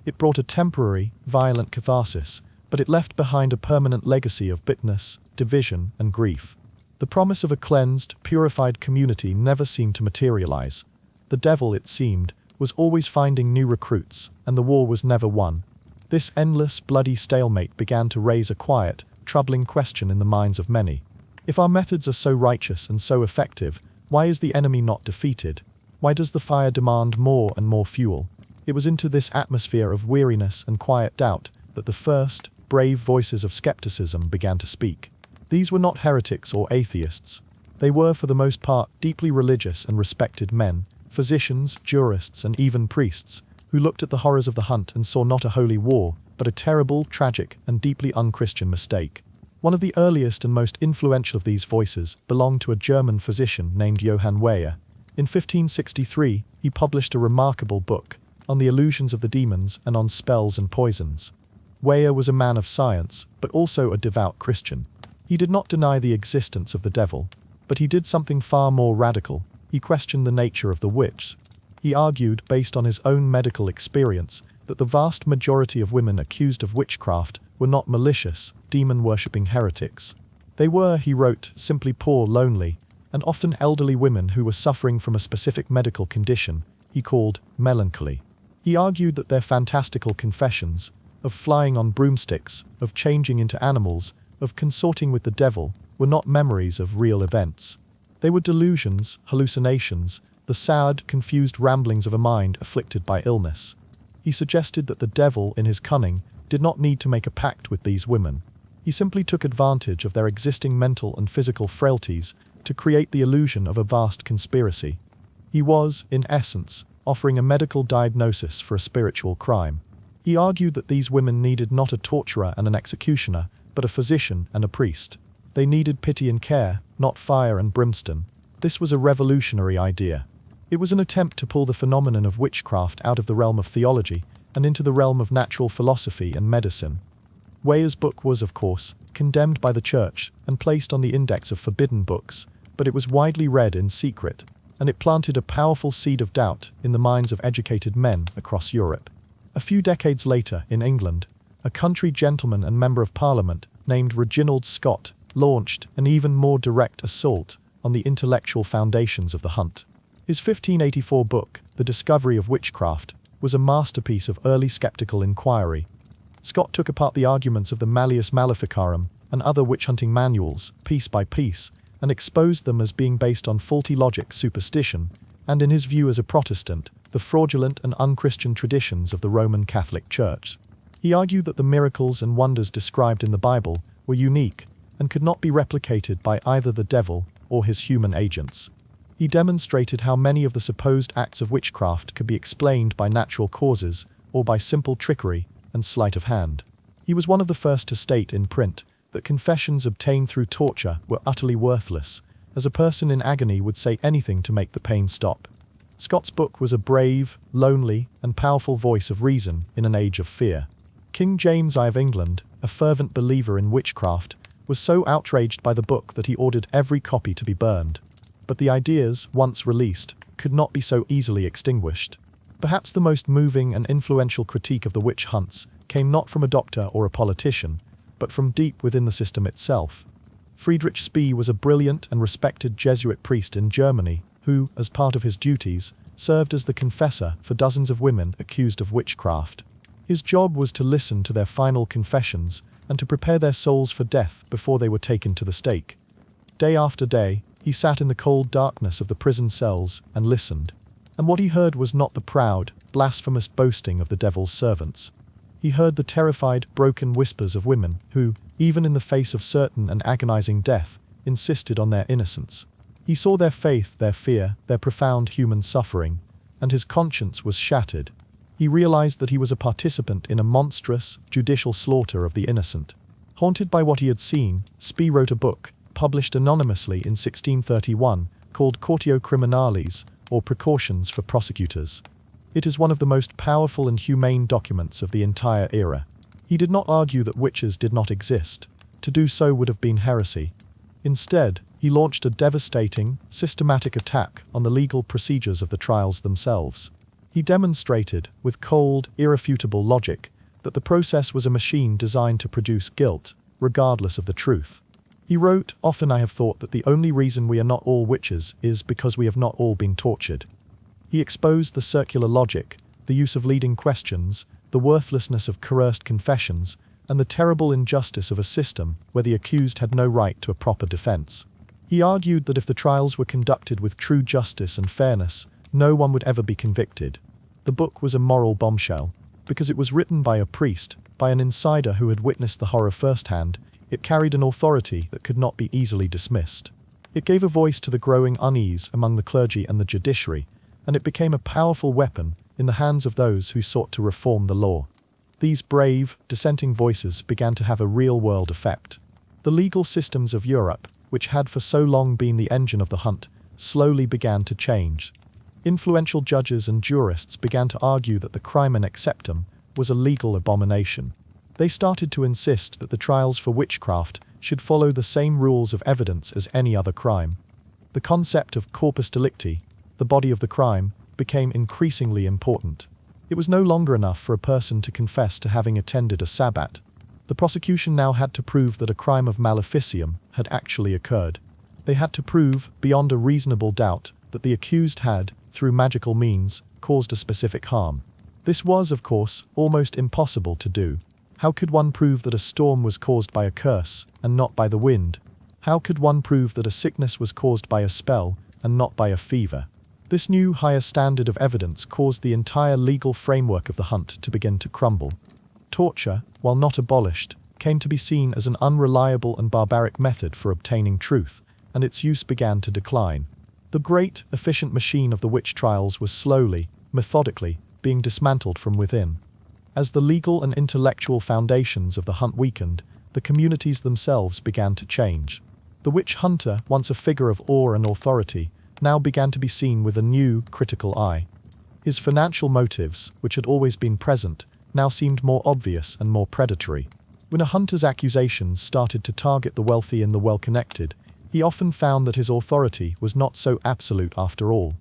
A: It brought a temporary, violent catharsis, but it left behind a permanent legacy of bitterness, division, and grief. The promise of a cleansed, purified community never seemed to materialize. The devil, it seemed, was always finding new recruits, and the war was never won. This endless, bloody stalemate began to raise a quiet, troubling question in the minds of many. If our methods are so righteous and so effective, why is the enemy not defeated? Why does the fire demand more and more fuel? It was into this atmosphere of weariness and quiet doubt that the first, brave voices of skepticism began to speak. These were not heretics or atheists. They were, for the most part, deeply religious and respected men, physicians, jurists, and even priests, who looked at the horrors of the hunt and saw not a holy war, but a terrible, tragic, and deeply unchristian mistake. One of the earliest and most influential of these voices belonged to a German physician named Johann Weyer. In 1563, he published a remarkable book on the illusions of the demons and on spells and poisons. Weyer was a man of science, but also a devout Christian. He did not deny the existence of the devil, but he did something far more radical. He questioned the nature of the witch. He argued, based on his own medical experience, that the vast majority of women accused of witchcraft were not malicious, demon-worshipping heretics. They were, he wrote, simply poor, lonely, and often elderly women who were suffering from a specific medical condition he called melancholy. He argued that their fantastical confessions, of flying on broomsticks, of changing into animals, of consorting with the devil, were not memories of real events. They were delusions, hallucinations, the sad, confused ramblings of a mind afflicted by illness. He suggested that the devil, in his cunning, did not need to make a pact with these women. He simply took advantage of their existing mental and physical frailties to create the illusion of a vast conspiracy. He was, in essence, offering a medical diagnosis for a spiritual crime. He argued that these women needed not a torturer and an executioner, but a physician and a priest. They needed pity and care, not fire and brimstone. This was a revolutionary idea. It was an attempt to pull the phenomenon of witchcraft out of the realm of theology and into the realm of natural philosophy and medicine. Weyer's book was, of course, condemned by the church and placed on the index of forbidden books, but it was widely read in secret, and it planted a powerful seed of doubt in the minds of educated men across Europe. A few decades later, in England, a country gentleman and member of Parliament named Reginald Scott launched an even more direct assault on the intellectual foundations of the hunt. His 1584 book, The Discovery of Witchcraft, was a masterpiece of early skeptical inquiry. Scott took apart the arguments of the Malleus Maleficarum and other witch-hunting manuals, piece by piece, and exposed them as being based on faulty logic, superstition, and in his view as a Protestant, the fraudulent and unchristian traditions of the Roman Catholic Church. He argued that the miracles and wonders described in the Bible were unique and could not be replicated by either the devil or his human agents. He demonstrated how many of the supposed acts of witchcraft could be explained by natural causes or by simple trickery and sleight of hand. He was one of the first to state in print that confessions obtained through torture were utterly worthless, as a person in agony would say anything to make the pain stop. Scott's book was a brave, lonely, and powerful voice of reason in an age of fear. King James I of England, a fervent believer in witchcraft, was so outraged by the book that he ordered every copy to be burned. But the ideas, once released, could not be so easily extinguished. Perhaps the most moving and influential critique of the witch hunts came not from a doctor or a politician, but from deep within the system itself. Friedrich Spee was a brilliant and respected Jesuit priest in Germany who, as part of his duties, served as the confessor for dozens of women accused of witchcraft. His job was to listen to their final confessions and to prepare their souls for death before they were taken to the stake. Day after day, he sat in the cold darkness of the prison cells and listened. And what he heard was not the proud, blasphemous boasting of the devil's servants. He heard the terrified, broken whispers of women who, even in the face of certain and agonizing death, insisted on their innocence. He saw their faith, their fear, their profound human suffering, and his conscience was shattered. He realized that he was a participant in a monstrous, judicial slaughter of the innocent. Haunted by what he had seen, Spee wrote a book, published anonymously in 1631, called Cautio Criminalis, or Precautions for Prosecutors. It is one of the most powerful and humane documents of the entire era. He did not argue that witches did not exist. To do so would have been heresy. Instead, he launched a devastating, systematic attack on the legal procedures of the trials themselves. He demonstrated, with cold, irrefutable logic, that the process was a machine designed to produce guilt, regardless of the truth. He wrote, "Often I have thought that the only reason we are not all witches is because we have not all been tortured." He exposed the circular logic, the use of leading questions, the worthlessness of coerced confessions, and the terrible injustice of a system where the accused had no right to a proper defense. He argued that if the trials were conducted with true justice and fairness, no one would ever be convicted. The book was a moral bombshell. Because it was written by a priest, by an insider who had witnessed the horror firsthand, it carried an authority that could not be easily dismissed. It gave a voice to the growing unease among the clergy and the judiciary, and it became a powerful weapon in the hands of those who sought to reform the law. These brave, dissenting voices began to have a real-world effect. The legal systems of Europe, which had for so long been the engine of the hunt, slowly began to change. Influential judges and jurists began to argue that the crimen acceptum was a legal abomination. They started to insist that the trials for witchcraft should follow the same rules of evidence as any other crime. The concept of corpus delicti, the body of the crime, became increasingly important. It was no longer enough for a person to confess to having attended a sabbat. The prosecution now had to prove that a crime of maleficium had actually occurred. They had to prove, beyond a reasonable doubt, that the accused had, through magical means, caused a specific harm. This was, of course, almost impossible to do. How could one prove that a storm was caused by a curse, and not by the wind? How could one prove that a sickness was caused by a spell, and not by a fever? This new higher standard of evidence caused the entire legal framework of the hunt to begin to crumble. Torture, while not abolished, came to be seen as an unreliable and barbaric method for obtaining truth, and its use began to decline. The great, efficient machine of the witch trials was slowly, methodically, being dismantled from within. As the legal and intellectual foundations of the hunt weakened, the communities themselves began to change. The witch hunter, once a figure of awe and authority, now began to be seen with a new, critical eye. His financial motives, which had always been present, now seemed more obvious and more predatory. When a hunter's accusations started to target the wealthy and the well-connected, he often found that his authority was not so absolute after all.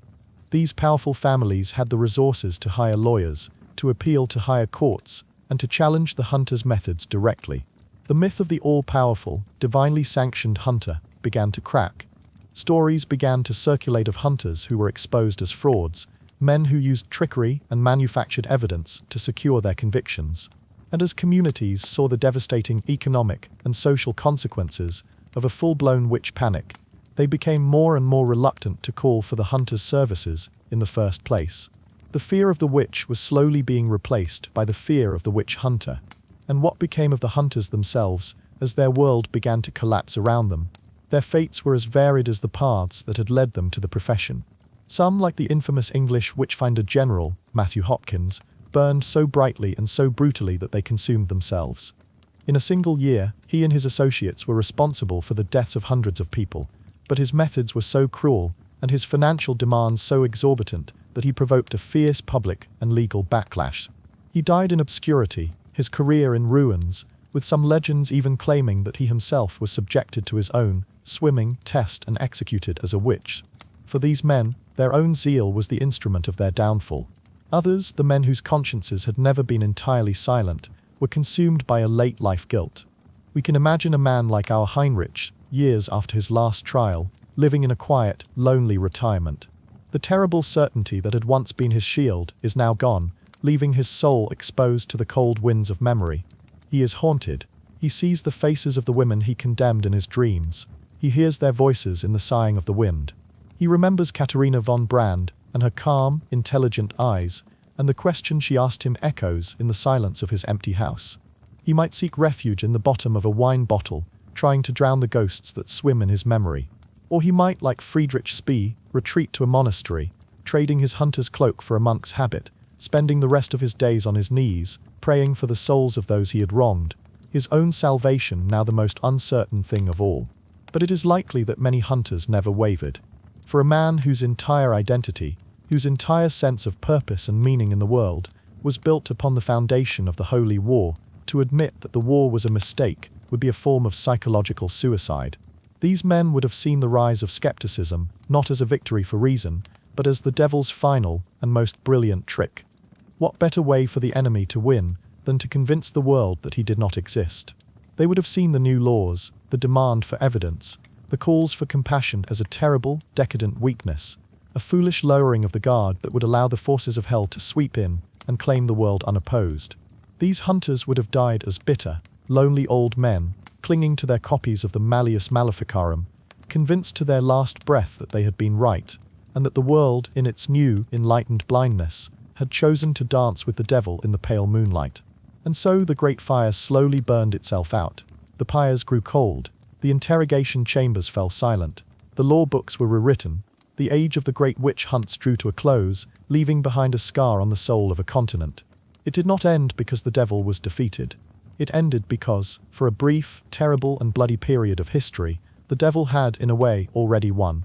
A: These powerful families had the resources to hire lawyers, to appeal to higher courts, and to challenge the hunter's methods directly. The myth of the all-powerful, divinely sanctioned hunter began to crack. Stories began to circulate of hunters who were exposed as frauds, men who used trickery and manufactured evidence to secure their convictions. And as communities saw the devastating economic and social consequences of a full-blown witch panic, they became more and more reluctant to call for the hunter's services in the first place. The fear of the witch was slowly being replaced by the fear of the witch hunter. And what became of the hunters themselves as their world began to collapse around them? Their fates were as varied as the paths that had led them to the profession. Some, like the infamous English witchfinder general, Matthew Hopkins, burned so brightly and so brutally that they consumed themselves. In a single year, he and his associates were responsible for the deaths of hundreds of people, but his methods were so cruel, and his financial demands so exorbitant, that he provoked a fierce public and legal backlash. He died in obscurity, his career in ruins, with some legends even claiming that he himself was subjected to his own swimming test and executed as a witch. For these men, their own zeal was the instrument of their downfall. Others, the men whose consciences had never been entirely silent, were consumed by a late-life guilt. We can imagine a man like our Heinrich, years after his last trial, living in a quiet, lonely retirement. The terrible certainty that had once been his shield is now gone, leaving his soul exposed to the cold winds of memory. He is haunted. He sees the faces of the women he condemned in his dreams. He hears their voices in the sighing of the wind. He remembers Katharina von Brand and her calm, intelligent eyes, and the question she asked him echoes in the silence of his empty house. He might seek refuge in the bottom of a wine bottle, trying to drown the ghosts that swim in his memory. Or he might, like Friedrich Spee, retreat to a monastery, trading his hunter's cloak for a monk's habit, spending the rest of his days on his knees, praying for the souls of those he had wronged, his own salvation now the most uncertain thing of all. But it is likely that many hunters never wavered. For a man whose entire identity, whose entire sense of purpose and meaning in the world was built upon the foundation of the Holy War. To admit that the war was a mistake would be a form of psychological suicide. These men would have seen the rise of skepticism not as a victory for reason, but as the devil's final and most brilliant trick. What better way for the enemy to win than to convince the world that he did not exist? They would have seen the new laws, the demand for evidence, the calls for compassion as a terrible, decadent weakness, a foolish lowering of the guard that would allow the forces of hell to sweep in and claim the world unopposed. These hunters would have died as bitter, lonely old men, clinging to their copies of the Malleus Maleficarum, convinced to their last breath that they had been right, and that the world, in its new, enlightened blindness, had chosen to dance with the devil in the pale moonlight. And so the great fire slowly burned itself out. The pyres grew cold, the interrogation chambers fell silent, the law books were rewritten, the age of the great witch hunts drew to a close, leaving behind a scar on the soul of a continent. It did not end because the devil was defeated. It ended because, for a brief, terrible and bloody period of history, the devil had, in a way, already won.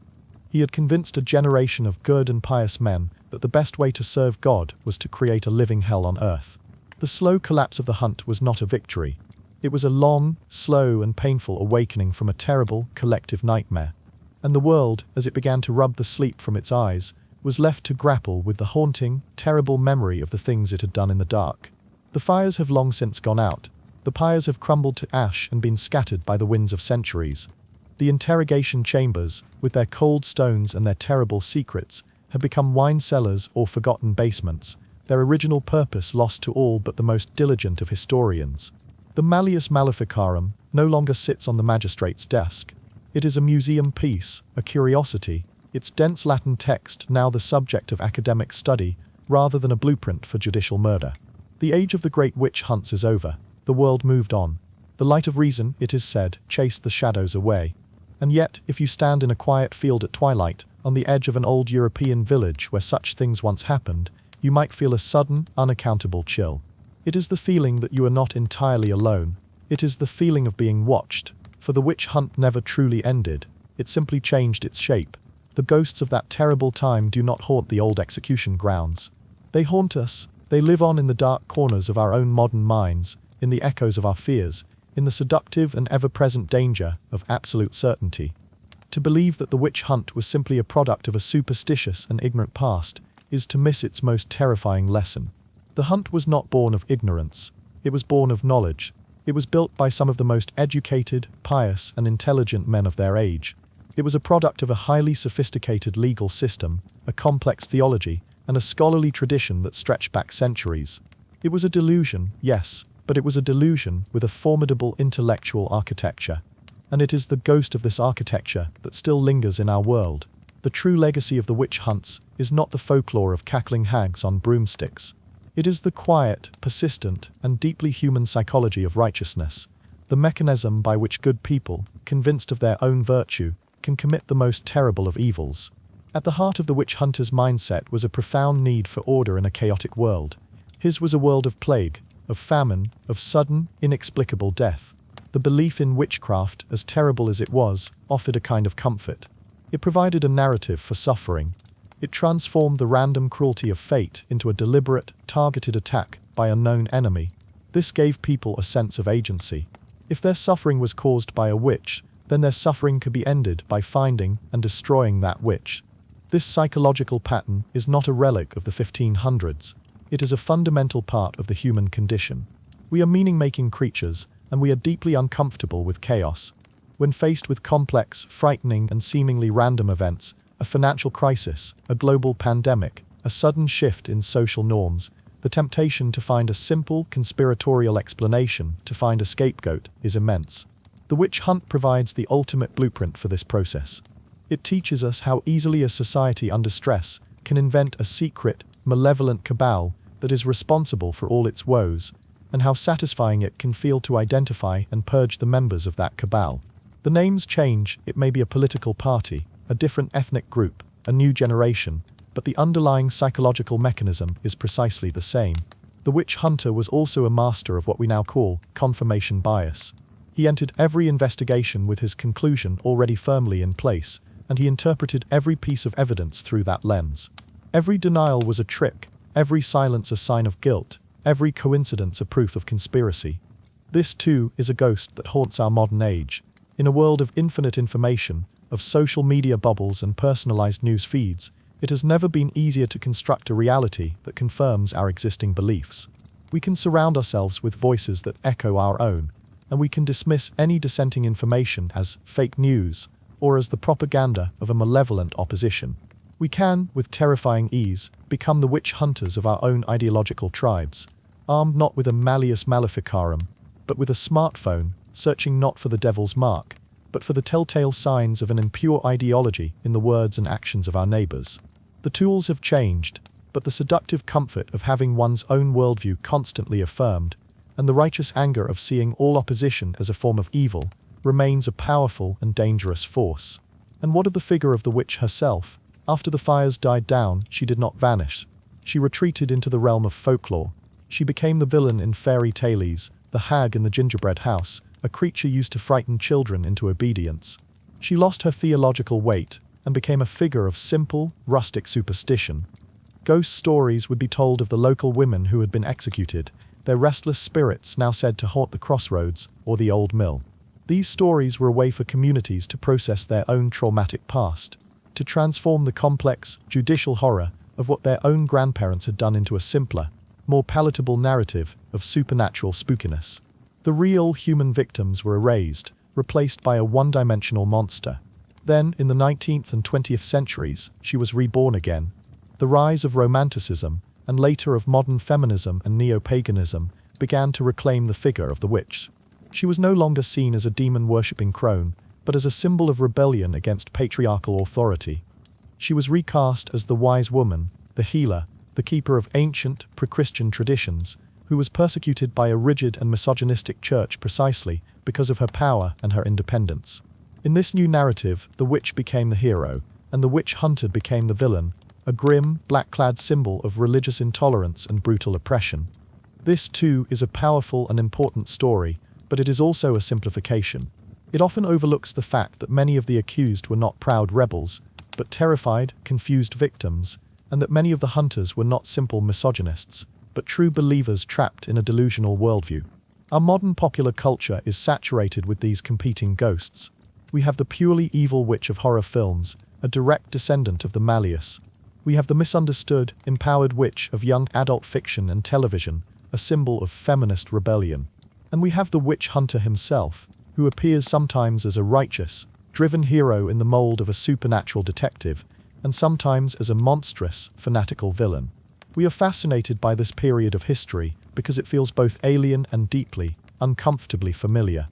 A: He had convinced a generation of good and pious men that the best way to serve God was to create a living hell on earth. The slow collapse of the hunt was not a victory. It was a long, slow and painful awakening from a terrible, collective nightmare. And the world, as it began to rub the sleep from its eyes, was left to grapple with the haunting, terrible memory of the things it had done in the dark. The fires have long since gone out. The pyres have crumbled to ash and been scattered by the winds of centuries. The interrogation chambers, with their cold stones and their terrible secrets, have become wine cellars or forgotten basements, their original purpose lost to all but the most diligent of historians. The Malleus Maleficarum no longer sits on the magistrate's desk. It is a museum piece, a curiosity, its dense Latin text now the subject of academic study, rather than a blueprint for judicial murder. The age of the great witch hunts is over. The world moved on. The light of reason, it is said, chased the shadows away. And yet, if you stand in a quiet field at twilight, on the edge of an old European village where such things once happened, you might feel a sudden, unaccountable chill. It is the feeling that you are not entirely alone. It is the feeling of being watched. For the witch hunt never truly ended. It simply changed its shape. The ghosts of that terrible time do not haunt the old execution grounds. They haunt us. They live on in the dark corners of our own modern minds, in the echoes of our fears, in the seductive and ever-present danger of absolute certainty. To believe that the witch hunt was simply a product of a superstitious and ignorant past is to miss its most terrifying lesson. The hunt was not born of ignorance. It was born of knowledge. It was built by some of the most educated, pious, and intelligent men of their age. It was a product of a highly sophisticated legal system, a complex theology, and a scholarly tradition that stretched back centuries. It was a delusion, yes, but it was a delusion with a formidable intellectual architecture. And it is the ghost of this architecture that still lingers in our world. The true legacy of the witch hunts is not the folklore of cackling hags on broomsticks. It is the quiet, persistent, and deeply human psychology of righteousness, the mechanism by which good people, convinced of their own virtue, can commit the most terrible of evils. At the heart of the witch hunter's mindset was a profound need for order in a chaotic world. His was a world of plague, of famine, of sudden, inexplicable death. The belief in witchcraft, as terrible as it was, offered a kind of comfort. It provided a narrative for suffering. It transformed the random cruelty of fate into a deliberate, targeted attack by a known enemy. This gave people a sense of agency. If their suffering was caused by a witch, then their suffering could be ended by finding and destroying that witch. This psychological pattern is not a relic of the 1500s. It is a fundamental part of the human condition. We are meaning-making creatures, and we are deeply uncomfortable with chaos. When faced with complex, frightening, and seemingly random events, a financial crisis, a global pandemic, a sudden shift in social norms, the temptation to find a simple, conspiratorial explanation, to find a scapegoat, is immense. The witch hunt provides the ultimate blueprint for this process. It teaches us how easily a society under stress can invent a secret, malevolent cabal that is responsible for all its woes, and how satisfying it can feel to identify and purge the members of that cabal. The names change, it may be a political party, a different ethnic group, a new generation, but the underlying psychological mechanism is precisely the same. The witch hunter was also a master of what we now call confirmation bias. He entered every investigation with his conclusion already firmly in place, and he interpreted every piece of evidence through that lens. Every denial was a trick, every silence a sign of guilt, every coincidence a proof of conspiracy. This, too, is a ghost that haunts our modern age. In a world of infinite information, of social media bubbles and personalized news feeds, it has never been easier to construct a reality that confirms our existing beliefs. We can surround ourselves with voices that echo our own, and we can dismiss any dissenting information as fake news or as the propaganda of a malevolent opposition. We can, with terrifying ease, become the witch hunters of our own ideological tribes, armed not with a malleus maleficarum, but with a smartphone, searching not for the devil's mark, but for the telltale signs of an impure ideology in the words and actions of our neighbors. The tools have changed, but the seductive comfort of having one's own worldview constantly affirmed, and the righteous anger of seeing all opposition as a form of evil, remains a powerful and dangerous force. And what of the figure of the witch herself? After the fires died down, she did not vanish. She retreated into the realm of folklore. She became the villain in fairy tales, the hag in the gingerbread house, a creature used to frighten children into obedience. She lost her theological weight and became a figure of simple, rustic superstition. Ghost stories would be told of the local women who had been executed, their restless spirits now said to haunt the crossroads or the old mill. These stories were a way for communities to process their own traumatic past, to transform the complex, judicial horror of what their own grandparents had done into a simpler, more palatable narrative of supernatural spookiness. The real human victims were erased, replaced by a one-dimensional monster. Then, in the 19th and 20th centuries, she was reborn again. The rise of Romanticism, and later of modern feminism and neo-paganism, began to reclaim the figure of the witch. She was no longer seen as a demon-worshipping crone, but as a symbol of rebellion against patriarchal authority. She was recast as the wise woman, the healer, the keeper of ancient, pre-Christian traditions, who was persecuted by a rigid and misogynistic church precisely because of her power and her independence. In this new narrative, the witch became the hero, and the witch hunter became the villain, a grim, black-clad symbol of religious intolerance and brutal oppression. This, too, is a powerful and important story, but it is also a simplification. It often overlooks the fact that many of the accused were not proud rebels, but terrified, confused victims, and that many of the hunters were not simple misogynists, but true believers trapped in a delusional worldview. Our modern popular culture is saturated with these competing ghosts. We have the purely evil witch of horror films, a direct descendant of the Malleus. We have the misunderstood, empowered witch of young adult fiction and television, a symbol of feminist rebellion. And we have the witch hunter himself, who appears sometimes as a righteous, driven hero in the mold of a supernatural detective, and sometimes as a monstrous, fanatical villain. We are fascinated by this period of history because it feels both alien and deeply, uncomfortably familiar.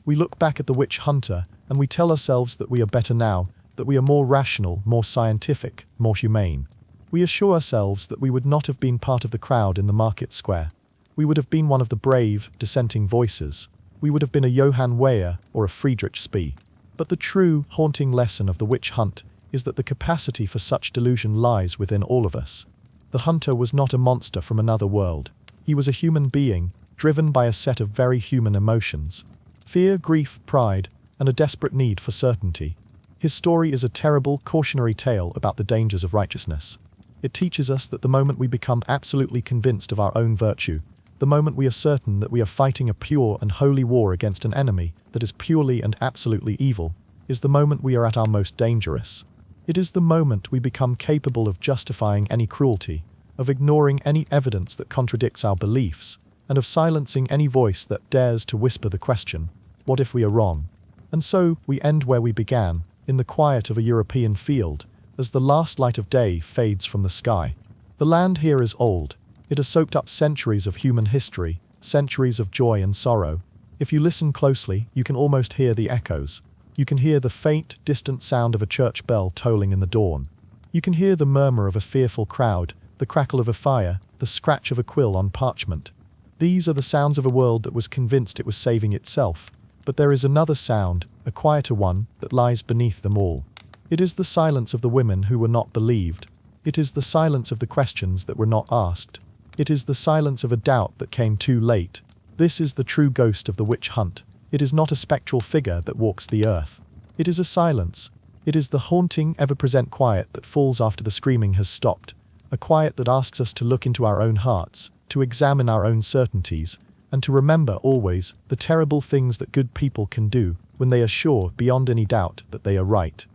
A: We look back at the witch hunter, and we tell ourselves that we are better now, that we are more rational, more scientific, more humane. We assure ourselves that we would not have been part of the crowd in the market square. We would have been one of the brave, dissenting voices. We would have been a Johann Weyer or a Friedrich Spee. But the true, haunting lesson of the witch hunt is that the capacity for such delusion lies within all of us. The hunter was not a monster from another world. He was a human being, driven by a set of very human emotions: fear, grief, pride, and a desperate need for certainty. His story is a terrible, cautionary tale about the dangers of righteousness. It teaches us that the moment we become absolutely convinced of our own virtue, the moment we are certain that we are fighting a pure and holy war against an enemy that is purely and absolutely evil, is the moment we are at our most dangerous. It is the moment we become capable of justifying any cruelty, of ignoring any evidence that contradicts our beliefs, and of silencing any voice that dares to whisper the question, what if we are wrong? And so, we end where we began, in the quiet of a European field, as the last light of day fades from the sky. The land here is old. It has soaked up centuries of human history, centuries of joy and sorrow. If you listen closely, you can almost hear the echoes. You can hear the faint, distant sound of a church bell tolling in the dawn. You can hear the murmur of a fearful crowd, the crackle of a fire, the scratch of a quill on parchment. These are the sounds of a world that was convinced it was saving itself. But there is another sound, a quieter one, that lies beneath them all. It is the silence of the women who were not believed. It is the silence of the questions that were not asked. It is the silence of a doubt that came too late. This is the true ghost of the witch hunt. It is not a spectral figure that walks the earth. It is a silence. It is the haunting, ever-present quiet that falls after the screaming has stopped, a quiet that asks us to look into our own hearts, to examine our own certainties, and to remember always the terrible things that good people can do when they are sure beyond any doubt that they are right.